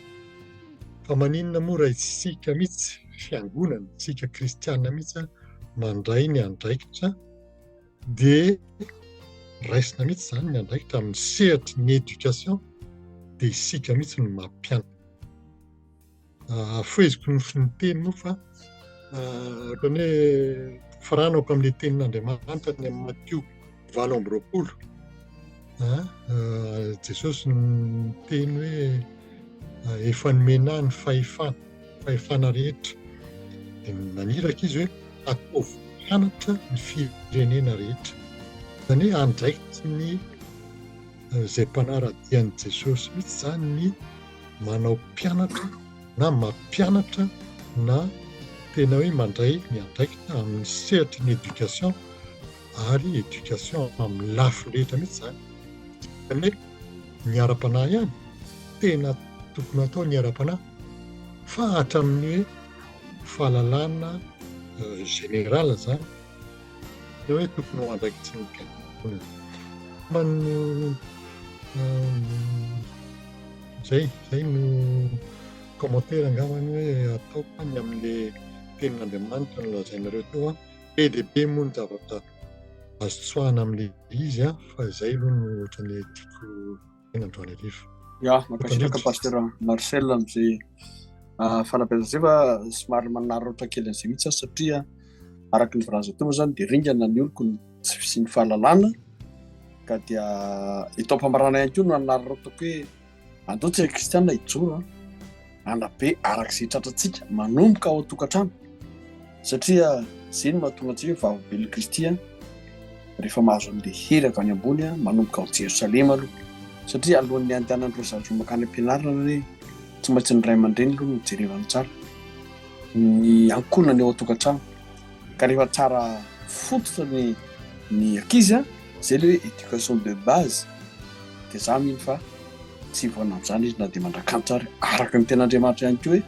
fa maninona moa raha isika mihitsy fiangonana isika kristiana mihitsy mandray ny andraikitra dia raisina mihitsy zany ny andraikitra amin'ny sehatry ny éducation dia isika mihitsy no mampianatra. Foeziko ny teny moa fa ohatrany hoe faranako amin'ilay tenin'Andriamanitra ny amin'ny Matthieu 7:20 Jesosy ny teny hoe efa nomena ny fahefana rehetra dia naniraka izy hoe ataovy mpianatra ny firenena rehetra, izany hoe andraikitra ny izay mpanara-dian'i Jesosy mihitsy zany ny manao mpianatra na mampianatra na tena hoe mandray ny andraikitra amin'ny sehatry ny éducation ary éducation amin'ny lafiny rehetra mihitsy zany. Izany hoe ny ara-panahy ihany tena tokony atao ny ara-panahy fa hatramin'ny hoe fahalalana générale zany hoe tokony ho andraikitry ny mpianatra. Zay no commentaire angambany hoe ataoko ny amin'ilay tenin'Andriamanitra no lazainareo teo be dia be moa ny zavatra azo tsoahana amin'ilay izy fa izay aloha no ohatran'ny tiako tena androany arivo. Mankasitraka pasteur Marcel amin'izay fanabeazana izay fa somary manararaotra kely an'izay mihitsy satria araka ny voalaza teo moa zany dia ringana ny oloko sy ny fahalalana ka dia itao mpamarana ihany koa no anararaotako hoe andao tsika kristiana ijoro anabe arak'izay tratratsika manomboka ao an-tokantrano satria izay no mahatonga antsika hoe vavabely kristy rehefa mahazo an'ilay hery avy any ambony manomboka ao Jerosalema aloha satria alohan'ny andehanan'ireo zazo makany am-pianarana hoe tsy maintsy ny ray aman-dreny aloha no jerevana tsara ny ankonany ao an-tokantrano ka rehefa tsara fototra ny ankizy izay le hoe éducation de base dia za mino fa tsy voana amin'izany izy na dia mandrakantitra ary araka ny ten'Andriamanitra ihany koa hoe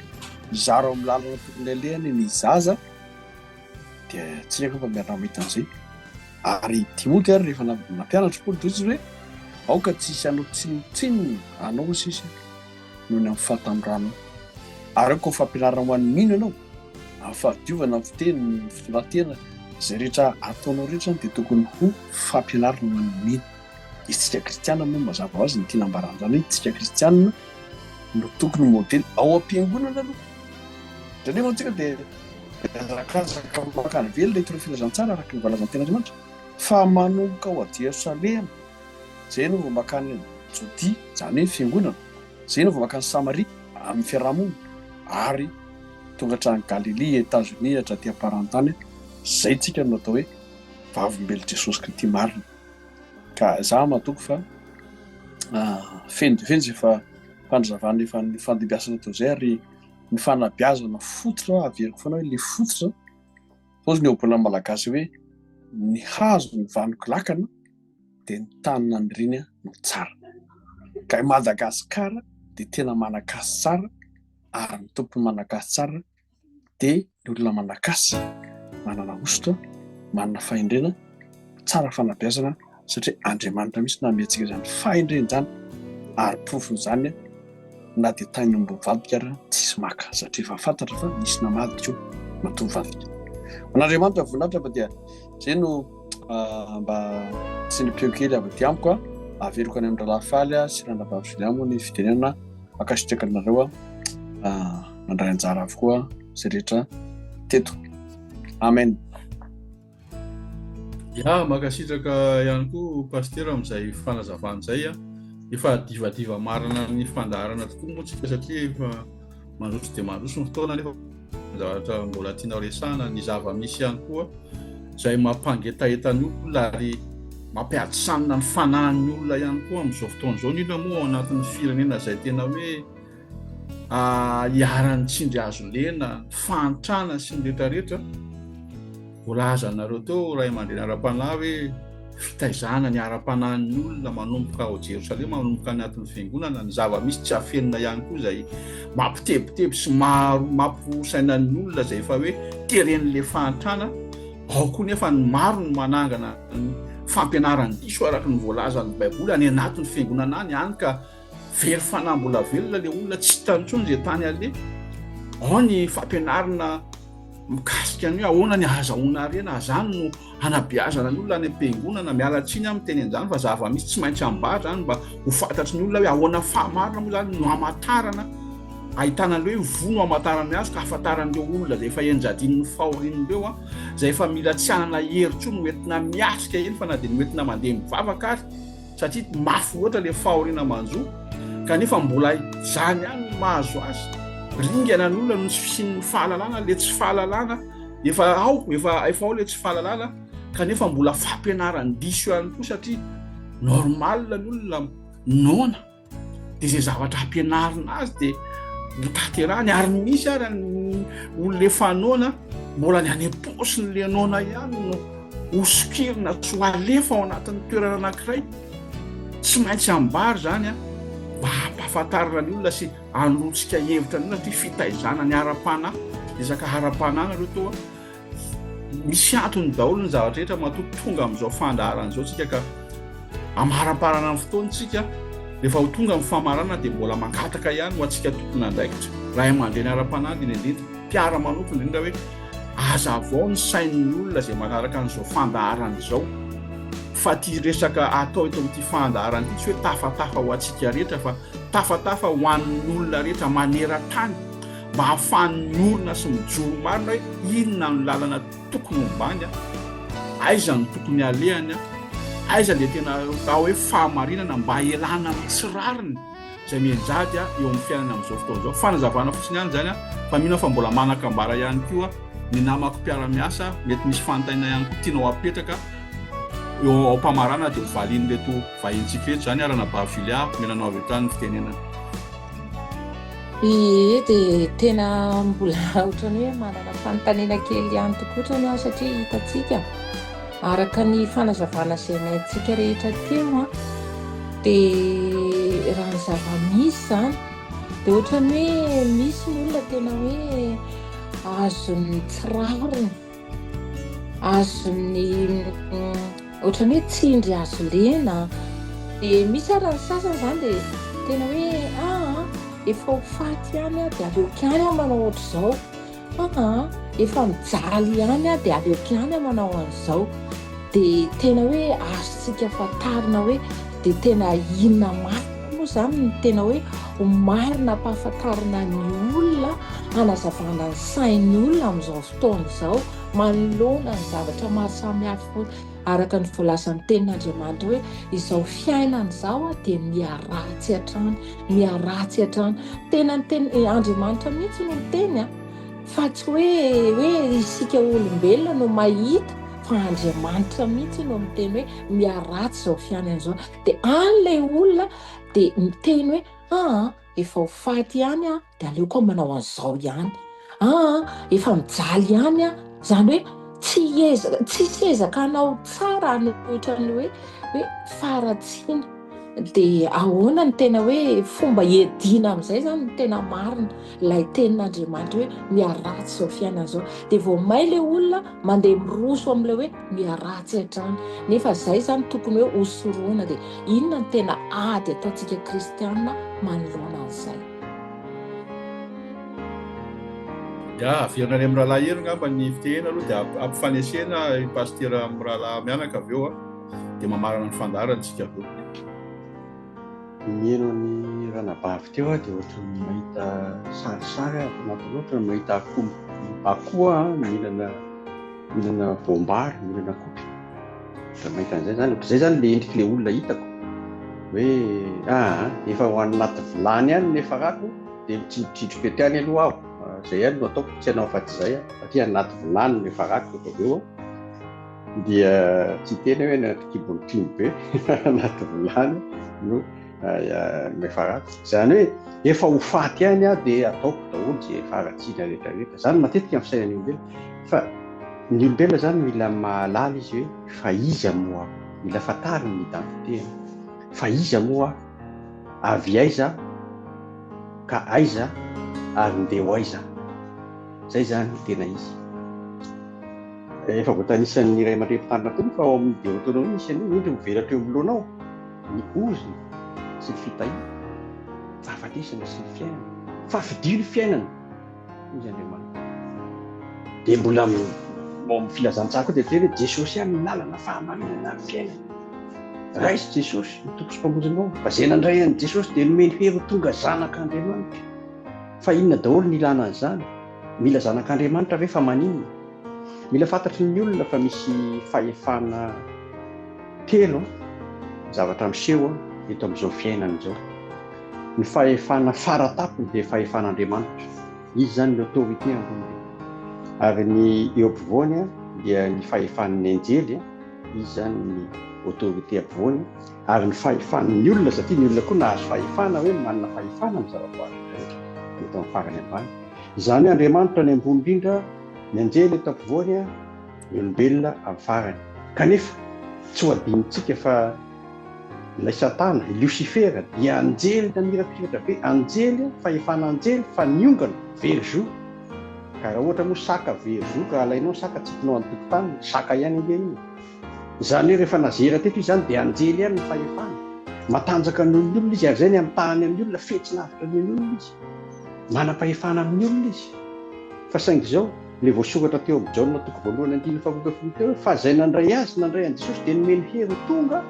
zaro amin'ny lalana tokony alehany ny zaza dia tsy haiko fa miarana mahita an'izay ary Timoty ary rehefa nampianatra Paoly dia izy hoe aoka tsisy anao tsinotsinona anao sisy noho ny amin'ny fahatanyrano ary ao koa fampianarana ho an'ny mino ianao amin'ny fahadiovana fiteny ny fitoratena izay rehetra ataonao rehetra dia tokony ho fampianarana ho an'ny mino. Isika kristiana moa mazava ho azy ny tiana ambarana zany hoe isika kristiana no tokony modely ao am-piangonana aloha satria moa antsika dia zakazaka makany vely ilay toro filazantsara araka ny valazan'ny ten'Andriamanitra fa manomboka ao a Jerosalema izay no vao makany Jodia izany hoe fiangonana, izay no vao makany Samaria amin'ny fiarahamonina ary tonga hatrany Galilea, États-Unis hatraty am-parantany izay tsika no atao hoe vavolombelon Jesosy Kristy marina. Ka za matoko fa feno dia feno izay fa fandrazavan'ny efa ny fandebiasana tao izay ary ny fanabeazana fototra averiko foana hoe ilay fototra fôzy ny ohabolana malagasy hoe ny hazo ny vanoko lakana dia ny tanina ny riny no tsara. Ka i Madagasikara dia tena manakasy tsara ary ny tompony manakasy tsara dia ny olona manakasy manana ositra, manana fahendrena, tsara fanabeazana satria Andriamanitra mihitsy nameantsika izany fahendrena izany ary profon'izany na dia tany mivadika ary tsisy maka satria efa fantatra fa misy namadika io matovy vadika. An'Andriamanitra voninahitra fa dia izay no mba tsy nipeo kely avy aty amiko averiko any amin'ny ralafaly sy ranavavy Viliamo ny fitenenana akasitraka anareo mandray anjara avokoa izay rehetra teto. Amen. Makasitraka ihany koa pasteur amin'izay fanazavana izay efa divadiva marina ny fandaharana tokoa moa tsika satria efa mandroso dia mandroso ny fotoana nefa zavatra mbola tiana resahana ny zava-misy ihany koa izay mampangetahetany olona ary mampiady sanina ny fanahin'ny olona ihany koa amin'izao fotoana izao indrindra moa ao anatin'ny firenena izay tena hoe hiarany tsindry azo lena fantrana sy ny rehetrarehetra. Voalaza nareo teo ray aman-dreny ara-panahy hoe fitaizana ny ara-panahin'ny olona manomboka ao Jerosalema manomboka anatin'ny fiangonana ny zava-misy tsy hafenina ihany koa izay mampitebiteby sy mampisaina ny olona izay efa hoe teren'ilay fantrana ao koa nefa ny maro ny manangana ny fampianarany diso araka ny voalaza ny baiboly any anatin'ny fiangonana any any ka very fanambola velona le olona tsy tantsony zay tany ale. Ao ny fampianarana mikasika ny hoe ahoana ny ahazahoana arena, zany no hanabeazana ny olona any am-piangonana mialatsiny amin'ny teny an'izany fa zava-misy tsy maintsy ambary zany mba ho fantatry ny olona hoe ahoana fahamarina moa zany no hamatarana, ahitana le hoe vono hamatarany azy ka hafantaran'ireo olona zay efa enjadin'ny fahorian'ireo zay efa mila tsy hanana heritro no entina miasika eny fa na dia noentina mandeha mivavaka ary satria mafy loatra le fahoriana manjo kanefa mbola zany ihany no mahazo azy. Ringana ny olona no tsy fisian'ny fahalalana, le tsy fahalalana efa ao le tsy fahalalana kanefa mbola fampianarany diso ihany koa satria normal ny olona nona dia zay zavatra hampianarina azy dia notanterahany ary misy ary ny olona efa nona mbola ny any am-paosiny le nona ihany no hosokirina tsy ho alefa ao anatin'ny toerana anankiray. Tsy maintsy ambary zany mba hampahafantarana ny olona sy anotsika hevitra ny olona ty fitaizana ny ara-panahy, resaka ara-panahy nareo toa misy antony daholo ny zavatra rehetra matoto tonga amin'izao fandaharana izao tsika ka amharam-parana ny fotoantsika rehefa ho tonga amin'ny famarana dia mbola mankataka ihany ho antsika tokony andraikitra raha mandreny ara-panahy dia indrindra mpiara manoko indrindra hoe aza avao ny sain'ny olona zay manaraka an'izao fandaharana izao. Fa ty resaka atao eto amin'ity fandaharana ity tsy hoe tafatafa ho antsika rehetra fa tafatafa ho an'ny olona rehetra maneran-tany mba hahafahan'ny olona sy mijoro marina hoe inona ny lalana tokony hombany, aiza ny tokony alehany, aiza dia tena atao hoe fahamarinana mba elana amin'ny tsirariny izay mianjady eo amin'ny fiainana amin'izao fotoana izao. Fanazavana fotsiny ihany zany fa mino fa mbola manakambara ihany koa ny namako mpiara-miasa mety misy fanontaniana ihany koa tianao apetraka eo am-pamarana dia hovaliany leto vahintsika eto zany arana Bavilia menanao avy etrany ny fitenenana. Ie dia tena mbola ohatrany hoe manana fanontaniana kely ihany tokoa ohatrany aho satria hitantsika araka ny fanazavana izay naintsika rehetra teo dia raha ny zava-misy zany dia ohatrany hoe misy ny olona tena hoe azony tsirariny, azony ohatrany hoe tsindry azo lena. Dia misy ara ny sasany zany dia tena hoe efa ho faty ihany dia aleoko ihany manao ohatr'izao, efa mijaly ihany dia aleoko ihany manao an'izao. Dia tena hoe azontsika fantarina hoe dia tena inona marina moa zany ny tena hoe marina mpahafantarina ny olona, hanazavana ny sain'ny olona amin'izao fotoana izao, manoloana ny zavatra maro samihafa araka ny voalazan'ny tenin'Andriamanitra hoe izao fiainana izao dia miaratsy hatrany. Tena ny teny Andriamanitra mihitsy no miteny fa tsy hoe isika olombelona no mahita fa Andriamanitra mihitsy no miteny hoe miaratsy izao fiainana izao. Dia an'ilay olona dia miteny hoe efa ho faty ihany dia aleoko manao an'izao ihany, efa mijaly ihany zany hoe tsy ezaka hanao tsara no ohatrany hoe faratsiana. Dia ahoana ny tena hoe fomba hiadiana amin'izay zany ny tena marina ilay tenin'Andriamanitra hoe miaratsy izao fiainana izao. Dia vao may ilay olona mandeha miroso amin'ilay hoe miaratsy hatrany, nefa izay zany tokony hoe hosoroana. Dia inona ny tena ady ataontsika kristianina manoloana an'izay. Averina any amin'ny rahalahy hery ngamba ny fitehena aloha dia ampifanesena i pastera amin'ny rahalahy mianaka avy eo dia mamarana ny fandaharana tsika avy eo. Mieno ny ranabavy teo dia ohatrany mahita sarisary anatin'ny ohatrany mahita akoho mihinana voambary, mihinana koty. Da mahita an'izay zany, ohatr'izay zany le endriky le olona hitako hoe efa ho anaty vilany ihany nefa rako dia mitsidritsidro be tiany aloha aho. Zay ihany no ataoko, tsy hanao afa-tsy izay satria anaty vilany nefa rako efa avy eo dia tsy tena hoe anaty kibontrimo be anaty vilany no nefa ratsy. Zany hoe efa ho faty ihany dia ataoko daholo zay faratsiana rehetrarehetra. Zany matetika amin'ny sainan'ny olombelona, fa ny olombelona zany mila mahalala izy hoe fa iza moa, mila fantarina ny identité, fa iza moa, avy aiza ka aiza ary ndeha ho aiza. Zay zany tena izy. efa voatanisan'ny iray aman-drem-pitanana tony fa ao amin'ny déontologie isyany indro mivelatra eo amin'lohanao ny ozy sy ny fitahiana fahafatesana sy ny fiainana fahafidio ny fiainana izy Andriamanitra dia mbola amin'ny filazantsara koa dia hoe Jesosy ihany ny lalana fahamarinana ny fiainana raisy Jesosy mitoko sy mpamonjinao bazena indray any Jesosy dia nomeny hery tonga zanak'Andriamanitra fa inona daholo ny ilana an'izany mila zanak'Andriamanitra ve fa maninona mila fantatry ny olona fa misy fahefana telo zavatra miseho eto amin'izao fiainana izao ny fahefana faratapony dia fahefan'Andriamanitra izy zany ny autorité ambony ary ny eo ampovoany dia ny fahefan'ny anjely izy zany ny autorité ampovoany ary ny fahefan'ny olona satria ny olona koa nahazo fahefana hoe manana fahefana amin'ny zavaboary eto amin'ny farany ambany izany hoe Andriamanitra ny ambony indrindra ny anjely eto ampovoany ny olombelona amin'ny farany kanefa tsy ho adinitsika fa ilay Satana Lucifera dia anjely namirapiratra be anjely fahefana anjely fa niongana verzo ka raha ohatra moa saka verzo ka alainao saka tsy tinao an-tokotany saka ihany ilay iny izany hoe rehefa nazera teto izy zany dia anjely ihany ny fahefana matanjaka ny olona izy ary zay ny amin'ny tahany amin'ny olona fetsinavitra ny olona izy manam-pahefana amin'ny olona izy fa saingy izao le voasoratra teo amin'ny Jaona toko voalohany 9:10 teo fa zay nandray azy nandray an Jesosy dia nomeny hery tonga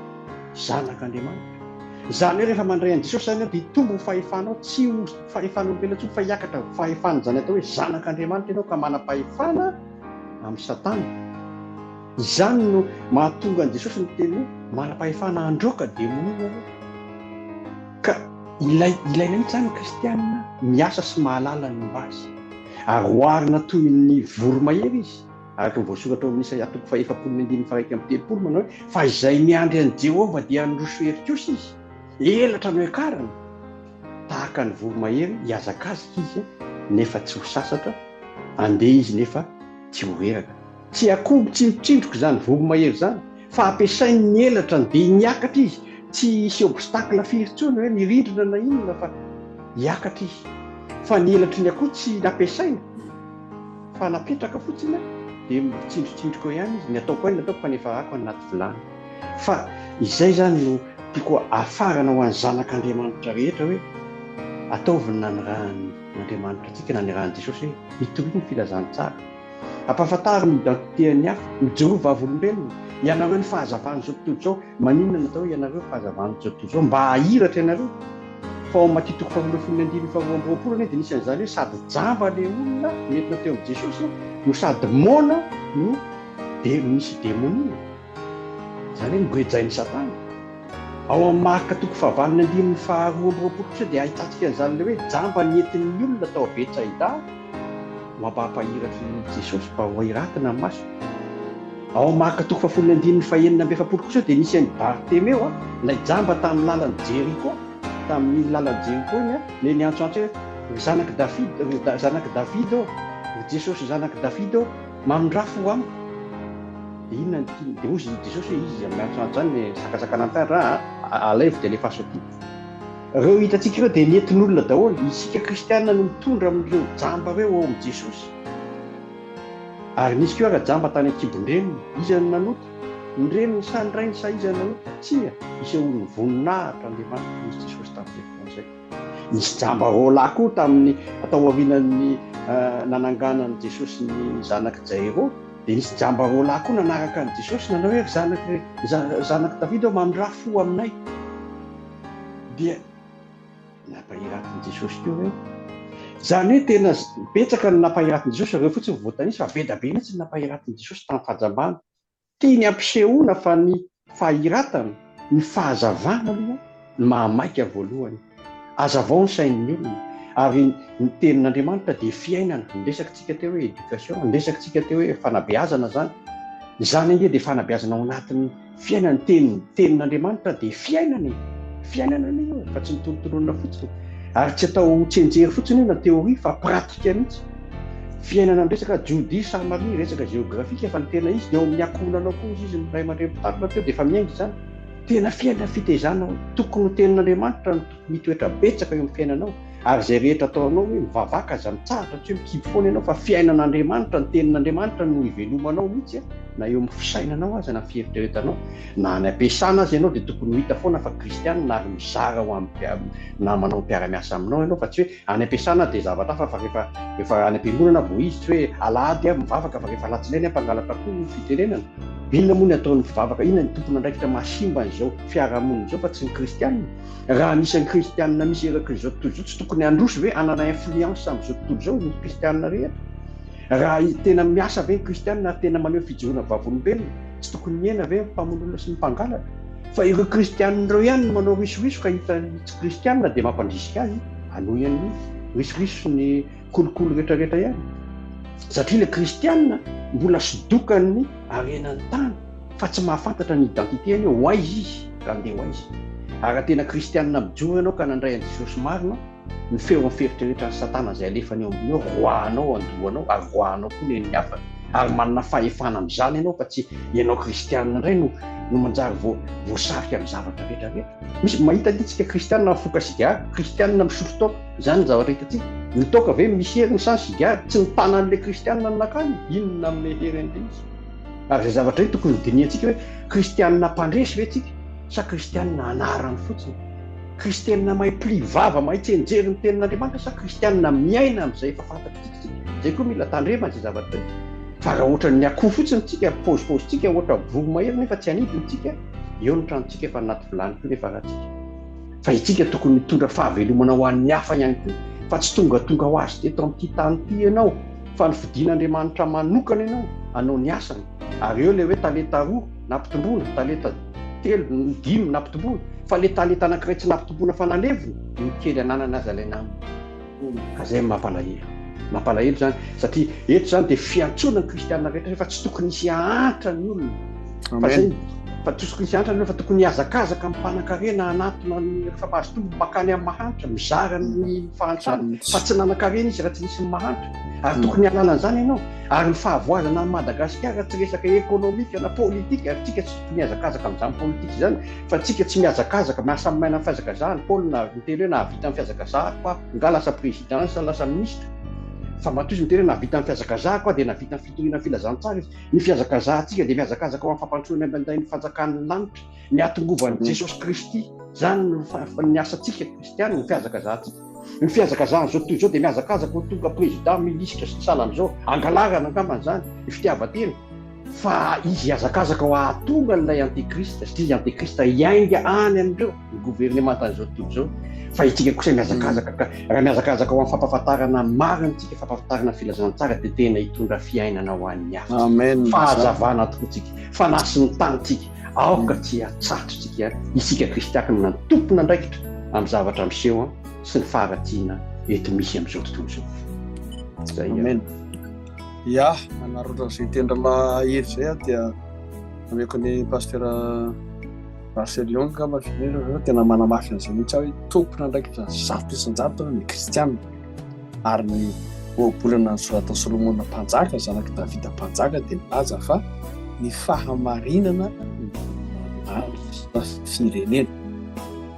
zanak'Andriamanitra izany hoe rehefa mandray an Jesosy zany dia tombo ho fahefanao tsy ho fahefan'olombelona intsony fa hiakatra fahefana zany atao hoe zanak'Andriamanitra ianao ka manam-pahefana amin'ny Satana izany no mahatonga an Jesosy ny teny hoe manam-pahefana androaka demonia ianao ka ilaina mihitsy zany kristianina miasa sy mahalala ny mba azy ary hoarina toy ny voromahery izy araka ny voasoratra amin'ny Isaia 7:1-3 manao hoe fa izay miandry an Jehova dia handroso hery-kosa izy elatra no ekarana tahaka ny voromahery hiazakazaka izy nefa tsy ho sasatra andeha izy nefa tsy ho reraka tsy akobo tsy mitsindroka izany voromahery izany fa ampiasainy ny elatra dia niakatra izy tsy hisy obstacle firy-tsony hoe mirindrina na inona fa hiakatra izy fa ny elatry ny akoho tsy nampiasaina fa napetraka fotsiny dia mitsindrotsindroka ihany izy ny ataoko ihany nataoko fa nefa ako anaty vilany fa izay zany no tiako afarana ho an'ny zanak'Andriamanitra rehetra hoe ataovina ny rahan'Andriamanitra antsika na ny rahan'i Jesosy hoe mitovy ny filazantsara ampahafantarina ny identitény hafa mijoro vavolombelona ianareo ny fahazavany zao tontolo zao maninona natao hoe ianareo fahazavany zao tontolo zao mba hahiratra ianareo fa ao matitoko fahafolofony 9:20 dia nisy an'izany hoe sady jamba le olona mety nateo amin'i Jesosy no sady mona no misy demonia izany hoe migoejain'ny Satana ao amin'ny marika toko fahavaliny 9:20 kosa dia ahitantsika an'izany le hoe jamba nentin'ny olona tao Betsaida mampampahiratra ny Jesosy mba ho hiratana ny maso ao amin'ny marika toko fahafolony 9:20 kosa dia nisy an'i Bartemeo ilay jamba tamin'ny lalan'ny Jeriko tamin'ny lalan'ny Jeriko iny le niantsoantso hoe zanaky Davida Jesosy zanaky Davida mamindrafo amiko dia inona dia ozy Jesosy izy miantsoantso zany sakasakana antany raha alaivo dia lefa asoty ireo hitantsika ireo dia nentin'olona daholo isika kristianina no mitondra amin'ireo jamba ireo ao amin'i Jesosy ary nisy koa raha jamba tany an-kibon-dreniny izany nanota ny reniny sa ny rainy sa izany nanota tsia isy olony voninahitra Andriamanitra misy Jesosy tamin'izay fotoana izay nisy jamba rola koa tamin'ny atao aorianan'ny nananganan'i Jesosy ny zanaky Jairo dia nisy jamba rola koa nanaraka an'i Jesosy nanao hoe zanaky Davida mamindrafo aminay dia nampahiratin'i Jesosy teo hoe izany hoe tena betsaka ny nampahiratin'i Jesosy ireo fotsiny voatanisy fa be da be mihitsy ny nampahiratin'i Jesosy tamin'ny fahajambana tia ny ampisehoana fa ny fahiratana ny fahazavana aloha ny mahamaika voalohany azavao ny sain'ny olona ary ny tenin'Andriamanitra dia fiainana nidresakitsika teo hoe éducation nidresakitsika teo hoe fanabeazana zany anie dia fanabeazana ao anatin'ny fiainana tenin'Andriamanitra dia fiainana io fa tsy mitolotolona fotsiny ary tsy atao tsenjery fotsiny io na teoria fa pratika mihitsy fiainana resaka Judée Samaria resaka géografika fa ny tena izy dia ao amin'ny akonanao koa izy ny ray aman-drem-pitarina teo dia efa miainga izany tena fiainana fitezana tokony tenin'Andriamanitra no mitoetra betsaka eo amin'ny fiainanao ary zay rehetra ataonao hoe mivavaka aza mitsaratra tsy hoe mikipy foana ianao fa fiainan'Andriamanitra ny tenin'Andriamanitra no ivelomanao mihitsy na eo amin'ny fisainanao aza na fieritreretanao na ny ampiasana azy ianao dia tokony ho hita foana fa kristianina ary mizara ho na manao mpiara-miasa aminao ianao fa tsy hoe any ampiasana dia zavatra hafa fa rehefa any am-piangonana vao izy tsy hoe alahady mivavaka fa rehefa latsinainy mpangalatra koa ny fitenenana. Inona moa ny ataony mivavaka, inona ny tompona andraikitra masimba an'izao fiarahamonina izao fa tsy ny kristianina. Raha anisan'ny kristianina misy eraky izao tontolo izao tsy tokony handroso ve hanana influence amin'izao tontolo izao ny kristianina rehetra. Raha tena miasa ve ny kristianina tena maneho fijoroana vavolombelona tsy tokony miaina ve mpamonoana sy ny mpangalatra. Fa ireo kristianina ireo ihany no manao risoriso ka hita tsy kristianina dia mampandrisika azy anohany risoriso ny kolokolo rehetrarehetra ihany. Satria ilay kristianina mbola sidokany arenan'ny tany fa tsy mahafantatra ny identitény ho aiza izy raha andeha ho aiza. Ary tena kristianina mijoro ianao ka nandray an'i Jesosy marina ny feo amin'ny feritrrehetra ny satana izay alefany eo amin'io roanao andohanao ary roanao koa ny hafa ary manana fahefana amin'izany ianao fa tsy ianao kristianina indray no manjary voasarika amin'ny zavatra rehetrarehetra. Misy mahita antsika kristianina mifoka sigara, kristianina misotro toaka, izany ny zavatra hitantsika. Ny toaka ve misy heriny sa sigara tsy ny tanan'ilay kristianina nakany inona amin'ny heriny izy. Ary izay zavatra io tokony diniantsika hoe kristianina mpandresy ve tsika sa kristianina anarany fotsiny. Kristianina mahay pli vava mahay tsenjery ny tenin'Andriamanitra sa kristianina miaina amin'izay efa fantatritsika. Izay koa mila tandremana izay zavatra io. Fa raha ohatra ny akoho fotsiny tsika paozipaozitsika ohatra voromahery nefa tsy anidintsika eo ny tranontsika efa anaty vilany koa nefa rahatsika. Fa itsika tokony mitondra fahavelomana ho an'ny hafa ihany koa fa tsy tonga ho azy teto amin'ity tany ity ianao fa nifidian'Andriamanitra manokana ianao hanao ny asany. Ary eo ilay hoe talenta 2 nampitomboana, talenta 3 5 nampitomboana fa ilay talenta anankiray tsy nampitomboana fa nalevona ny kely ananana azy ilay namana. Ka izay mampalahelo zany satria eto zany dia fiantsoana ny kristianina rehetra fa tsy tokony hisy ahantra ny olona. Fa tsy tokony hisy ahantra ny olona fa tokony hiazakazaka mimpanan-karena anatona ny rehefa mahazo tombo makany amin'ny mahantra mizara ny fahantrana fa tsy nanan-karena izy raha tsy nisy ny mahantra. Ary tokony hialala an'izany ianao. Ary ny fahavoazana ny Madagasikara tsy resaka ekônomika na politika ary tsika tsy tokony miazakazaka amin'izany politika izany fa tsika tsy miazakazaka miasa maina amin'ny fihazakazahany Paul na miteny hoe nahavita amin'ny fihazakazahako nga lasa présidence lasa ministre. Fa matozy miteny hoe nahavita amin'ny fihazakazahako dia nahavita amin'ny fitoriana filazantsara izy. Ny fihazakazahantsika dia miazakazaka ho amin'ny fampandrosoana manday ny fanjakan'ny lanitra ny atongovan'i Jesosy Kristy. Zany ny asantsika kristianina ny fihazakazahantsika. Ny fihazakazahany zao toy izao dia miazakazaka ho tonga président ministre sy ny salan'izao angalarana angambany zany ny fitiavan-tena. Fa izy hiazakazaka ho ahatonga n'ilay antikrista satria antikrista hiainga any amin'ireo ny gouvernement an'izao tontolo izao. Fa itsika kosa miazakazaka ka raha miazakazaka ho amin'ny fampahafantarana marina tsika fampahafantarana filazantsara dia tena hitondra fiainana ho an'ny hafa. Amen. Fahazavana tokotsika fanasy ny tanitsika aoka tsy hatsatrotsika isika kristianina ny tompona andraikitra amin'ny zavatra miseho sy ny faharatsiana eto misy amin'izao tontolo izao. Zay. Amen. Ya, manarota izay tendra mahery izay dia ameko ny pasteur Marcelion ngamba tena manamafy an'izay mihitsy hoe tompona andraikitra zato isan-jato ny kristianina ary ny ohabolana ny sorata Solomona mpanjaka zanaky Davida mpanjaka dia milaza fa ny fahamarinana firenena.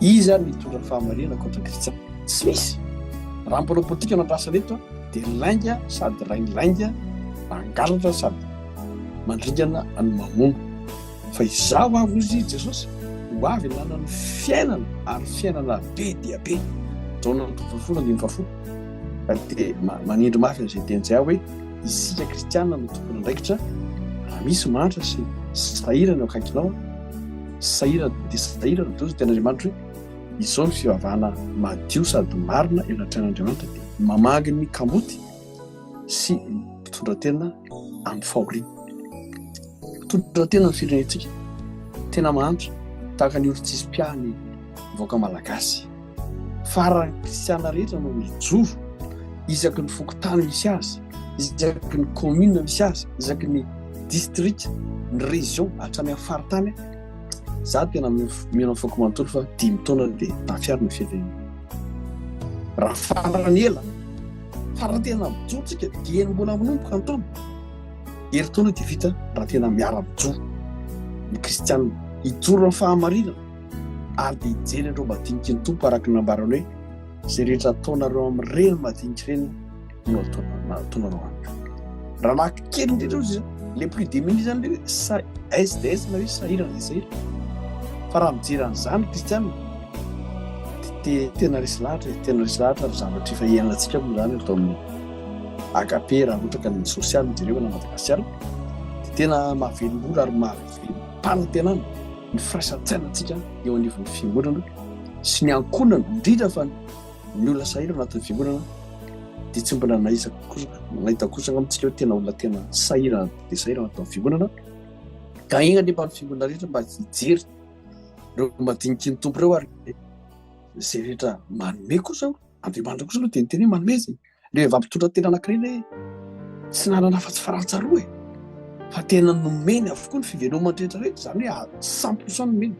Izy ary mitondra fahamarinana kontra kristianina tsy misy. Raha mbola politika no andrasana eto dia lainga sady lainga mangalatra sady mandringana ny mamono. Fa izao avy izy Jesosy ho avy nanana fiainana ary fiainana be dia be. Jaona 20:20 dia manindry mafy an'izay teny izay hoe isika kristianina no tompona andraikitra raha misy mantra sy sahirana eo akaikinao sahirana dia sahirana toy ten'Andriamanitra hoe izao ny fivavahana madio sady marina eo anatrehan'Andriamanitra dia mamagy ny kamoty sy mitondra tena amin'ny fahoriana. Mitondra tena ny firenentsika tena mahantra tahaka ny olo tsisy mpiahany vaoaka malagasy. Farany kristianina rehetra no mijoro isaky ny fokotany misy azy, isaky ny commune misy azy, isaky ny district, ny région hatrany amin'ny faritany. Za tena mino foko manontolo fa 5 taona dia tafiary ny firenena. Raha farany ela fara tena mijotsika dia mbola manomboka ny taona. Herintaona dia vita raha tena miara-mijoro ny kristianina hijoro amin'ny fahamarinana ary dia hijery andreo madinika ny tompo araka ny nambarany hoe zay rehetra ataonareo amin'ireny madinika ireny no ataonareo amiko. Raha naky kely indrindra izy le plus démuni zany le SDS na hoe sahirana dia sahira. Fa raha mijery an'izany kristianina dia tena resy lahatra ary zavatra efa iainantsika moa zany atao amin'ny AKP raha ohatra ka ny sosialy mijereo na Madagasikara dia tena mahavelom-bola ary mahavelom-panantenana ny firaisan-tsainantsika eo anivon'ny fiangonana sy ny ankonana indrindra fa ny olona sahira anatin'ny fiangonana dia tsy mbola nahita kosa amintsika hoe tena olona tena sahira dia sahira anatin'ny fiangonana ka igny anefa ny fiangonana rehetra mba hijery reo madiniky ny tompo ireo ary zay rehetra manome kosa Andriamanitra kosa aloha teniteny hoe manome izy rehefa ampitondra tena anankiray tsy nanana afa-tsy faratsaroa fa tena nomeny avokoa ny fivelomany rehetrarehetra zany hoe 100% nomeny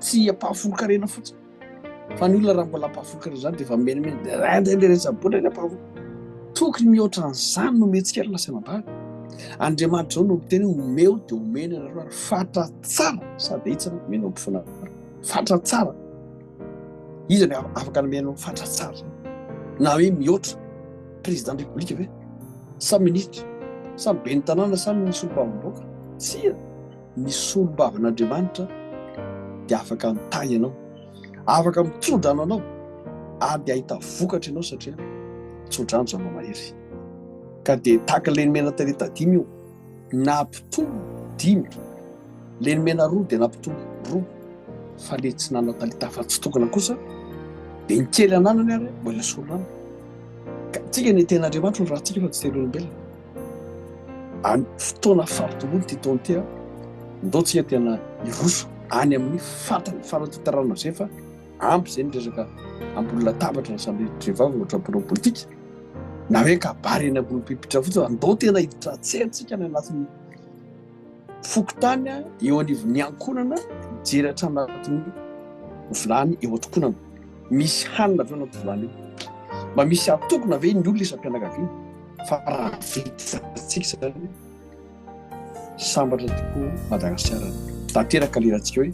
tsy ampahafolo-karena fotsiny fa ny olona raha mbola ampahafolo-karena zany dia efa menimeny dia raindraindray rehetra-bola ny ampahafolo tokony mihoatra an'izany nomentsika ary lasaina-bary. Andriamanitra zao no miteny omeo dia omeny anareo ary fatra tsara sady hitsana omeny ao ampofoana fatra tsara izy ny afaka nomena fatra tsara na hoe mihoatra président république ve sa ministre sa be ny tanàna sa ny solombavam-baoaka tsia ny solombavan'Andriamanitra dia afaka mitahy ianao afaka mitsodrano anao ary dia ahita vokatra ianao satria tsodrano zanao mahery ka dia tahaka le nomena talenta 5 io nampitombo 5 le nomena 2 dia nampitombo 2 fa le tsy nanao talenta fa tsy tokana kosa dia nikely ananany ary mbola sorana ka tsika ny ten'Andriamanitra no raha tsika fa tsy tenyolombelona fotoana fampitombony ty taona ty ndao tsika tena iroso any amin'ny fatany fanatanterana zay fa ampy zay ny resaka ambony latabatra na samy revava ohatra mpanao politika na hoe kabary eny ambony pipitra fotsiny andao tena hiditra tsentsika ny anatin'ny fokotany eo anivon'ny ankonana mijery hatrany anatin'ny vilany eo antokonana misy hanina avy eo anaty vilany io mba misy atokona ve ny olona isam-pianakaviana fa raha vitsatsika zany sambatra tokoa Madagasikara tanteraka lerantsika hoe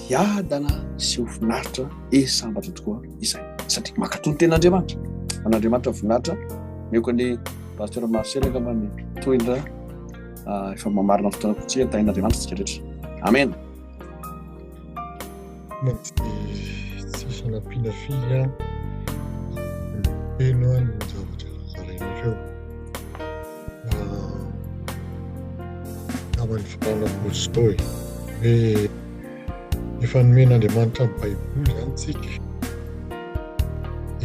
hiadana sy ho finaritra sambatra tokoa izay satria makatony ten'Andriamanitra an'Andriamanitra finaritra meoko ny pasteur Marcel angambany toindra efa mamarina fotoana kotsika tain'Andriamanitra tsika rehetra amen. Tsisy anampiana firy eno any ny zavatra zarainareo namany farana Tolstoy hoe efa nomen'Andriamanitra amin'ny baiboly zany tsika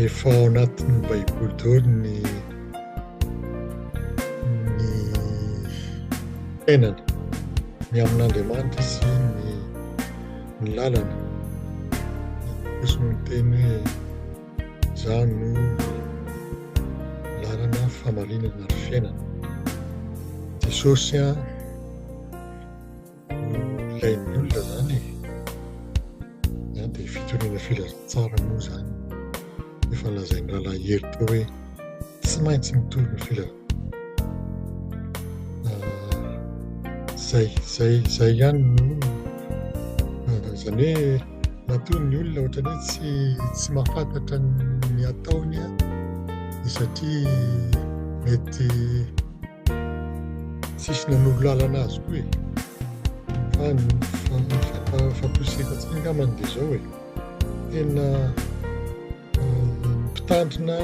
efa ao anatin'ny baiboly daholo ny tenany ny amin'Andriamanitra sy ny lalana kosa no teny hoe zany no lalana famarinana ary fiainana. Jesosy ilain'ny olona zany dia fitoriana filazantsara moa zany efa lazainy rahalahy hery teo hoe tsy maintsy mitorina filazana zay ihany no zany hoe matoa ny olona ohatrany hoe tsy mahafantatra ny ataony satria mety tsisy nanolo lalana azy koa fa poseka tsy angamany dia zao hoe tena mpitandrina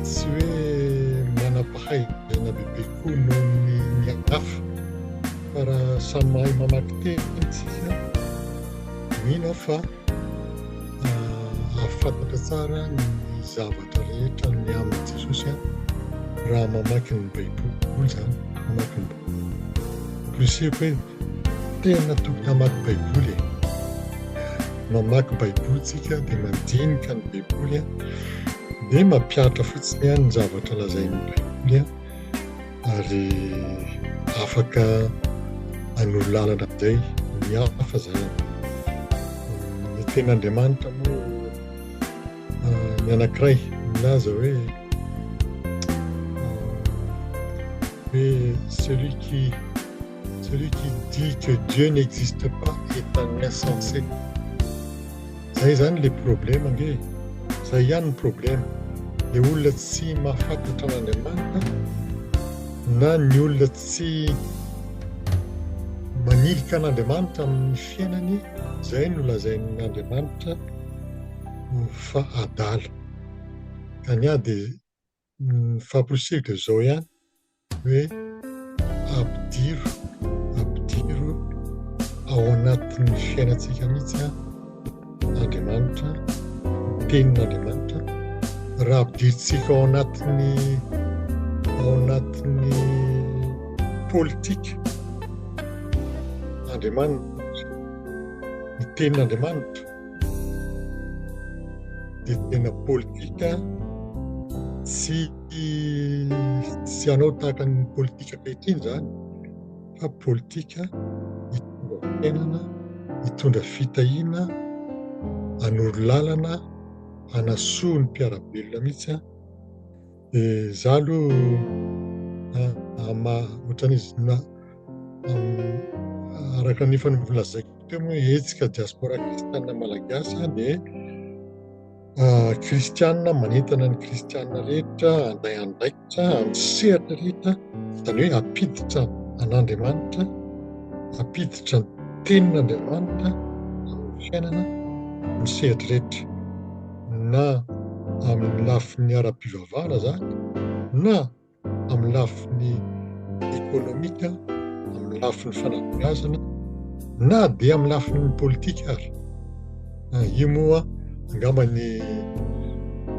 tsy hoe manam-pahaizana bebe koa noho ny hafa fa raha samy mahay mamaky teny tsika mino fa afantatra tsara ny zavatra rehetra ny amin'ny Jesosy raha mamaky ny baiboly zany mamaky ny plusiko hoe tena tokony hamaky baiboly mamaky baiboly tsika dia mandinika ny baiboly dia mampiatra fotsiny ny zavatra lazain'ny baiboly ary afaka hanolo lalana amin'izay ny hafa zany ny ten'Andriamanitra moa ny anankiray milaza hoe celui qui dit que Dieu n'existe pas est un insensé. Zay zany le problème nge. Zay ihany ny problème. Le olona tsy mahafantatra an'Andriamanitra na ny olona tsy manilika an'Andriamanitra amin'ny fiainany, zay no lazain'Andriamanitra fa adala. Kania dia famporisiko zao ihany hoe ampidiro ao anatin'ny fiainantsika mihitsy Andriamanitra, tenin'Andriamanitra. Raha ampidirintsika ao anatin'ny politika Andriamanitra, ny tenin'Andriamanitra, dia tena politika tsy anao tahaka ny politika ankehitriny zany, fa politika hitondra fiainana, hitondra fitahiana, hanoro lalana, hanasoa ny mpiara-belona mihitsy. Dia za aloha ohatran'izy araka ny efa nolazaiko teo moa hetsika diaspora kristianina malagasy dia kristianina manentana ny kristianina rehetra, anday andraikitra, amin'ny sehatra rehetra, izany hoe ampiditra an'Andriamanitra, ampiditra ny tenin'Andriamanitra amin'ny fiainana, amin'ny sehatra rehetra, na amin'ny lafin'ny ara-pivavahana zany, na amin'ny lafin'ny ekônomika, amin'ny lafin'ny fanabeazana, na dia amin'ny lafin'ny politika ary. Io moa angambany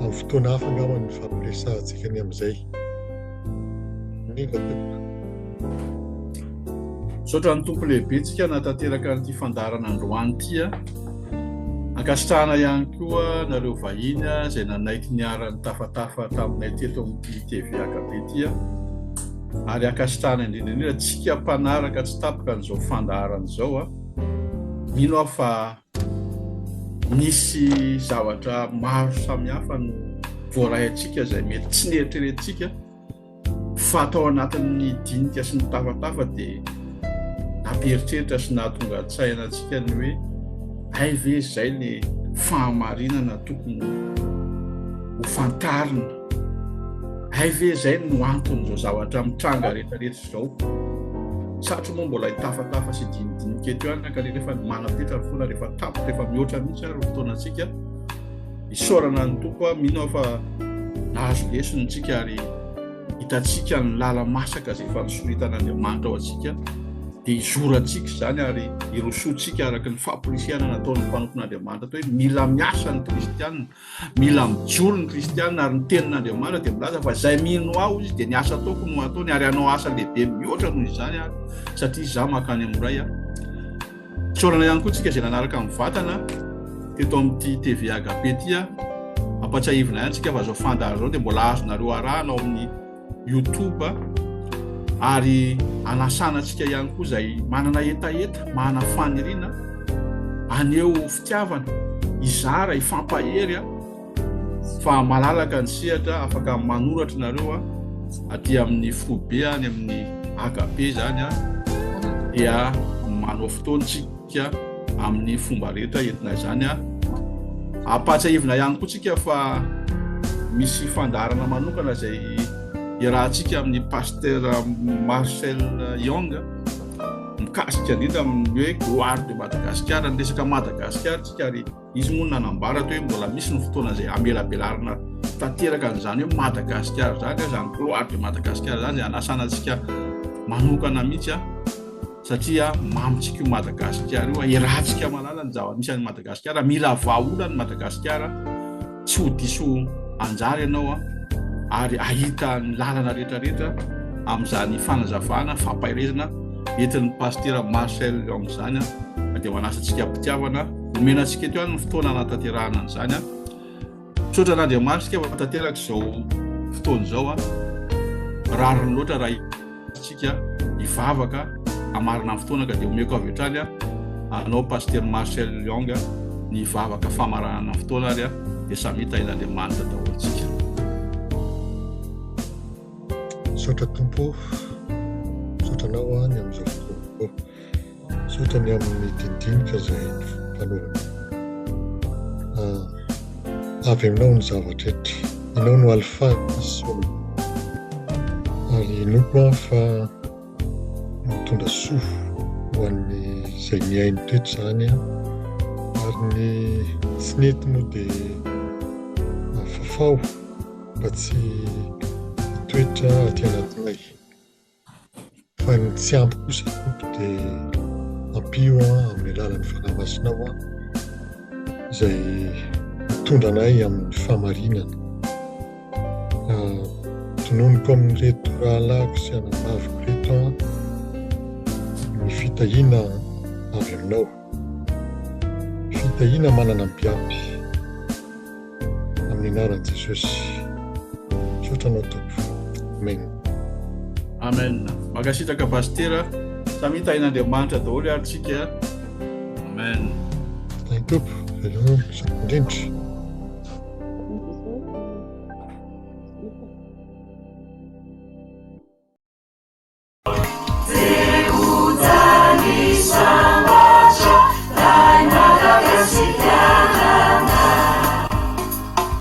amin'ny fotoana hafa angambany fampiresahantsika ny amin'izay. Saotra ny tompo lehibe tsika natateraka an'ity fandarana androany ity ankasitrahana ihany koa nareo vahiny izay nanaiky niara-ny tafatafa taminay teto amin'ity TV-akabe ity ary ankasitrahana indrindra tsika mpanaraka tsy tapaka an'izao fandarana izao mino aho fa misy zavatra maro samihafa no voarahintsika izay mety tsy nieritreretintsika fa tao anatin'ny dinika sy ny tafatafa dia namperitreritra sy nahatonga an-tsaina antsika ny hoe ay ve izay le fahamarinana tokony ho fantarina, ay ve izay no anton'izao zavatra mitranga rehetrarehetra izao. Satria moa mbola hitafatafa sy dinidinika eto ihany ka rehefa manapitra foana rehefa tapoka rehefa mihoatra mihitsy ary fotoanantsika isaorana ny tompo mino fa nahazo lesontsika ary hitantsika ny lala masaka izay efa nisoritan'Andriamanitra ao antsika dia izorantsika izany ary irosoantsika araka ny fampolisiana nataon'ny mpanompon'Andriamanitra atao hoe mila miasa ny kristianina, mila mijoro ny kristianina ary ny tenin'Andriamanitra dia milaza fa izay mino aho izy dia ny asa ataoko no ataony ary hanao asa lehibe mihoatra noho izany ary satria izaho makany amin'ray isaorana ihany koa tsika izay nanaraka amin'ny vatana teto amin'ity TV agabe ity ampatsahivina ihany tsika fa zao fandara zao dia mbola azonareo arahana ao amin'ny YouTube ary anasanantsika ihany koa izay manana etaeta, manana faniriana, aneo fitiavana, izara, ifampahery fa malalaka ny sehatra afaka manoratra nareo aty amin'ny Fobe any amin'ny agabe zany dia manao fotoantsika amin'ny fomba rehetra entina izany ampatsahivina ihany koa tsika fa misy fandarana manokana izay irahantsika amin'ny pasteur Marcel Yong mikasika indrindra amin'ny hoe gloire de Madagascar, ny resaka Madagasikara tsika ary izy moa nanambara hoe mbola misy ny fotoana izay amelabelarina tanteraka an'izany hoe Madagasikara zany izany gloire de Madagascar zany izay anasanantsika manokana mihitsy satria mamitsika io Madagasikara io irahantsika malala ny zava-misy any Madagasikara, mila vahaola ny Madagasikara, tsy ho diso anjara ianao ary ahita ny lalana rehetrarehetra amin'izany fanazavana fampahirezana entin'ny pasteur Marcel Yong zany dia manasantsika mpitiavana omenantsika eto ihany ny fotoana anatanterahana an'izany misaotra an'Andriamanitra isika tanteraka izao fotoana izao rariny loatra raha tsika hivavaka amarina amin'ny fotoana ka dia omeko avy hatrany anao pasteur Marcel Yong ny hivavaka famaranana amin'ny fotoana ary dia samy hitahin'Andriamanitra daholo tsika. Saotra tompo, saotranao ny amin'izao fotoana, saotra ny amin'ny dindinika izay fanaovana. avy aminao ny zavatra rehetra, ianao no alifasoana ary noko fa mitondra soa ho an'ny izay miainy toetra zany ary ny tsy nety moa dia fafao mba tsy toetra aty anatinay fa ny tsy ampy kosa tompo dia ampio amin'ny alalan'ny fanamasinao izay mitondra anay amin'ny famarinana. Tononoko amin'ireto rahalahiko sy anamaviko reto ny fitahiana avy aminao. Fitahiana manana ny biampy amin'ny anaran'i Jesosy. Sotranao tompo. Amen. Amen. Makasitraka pastera, samy tahin'Andriamanitra daholo ary tsika. Amen. Tainy tompo, indrindra.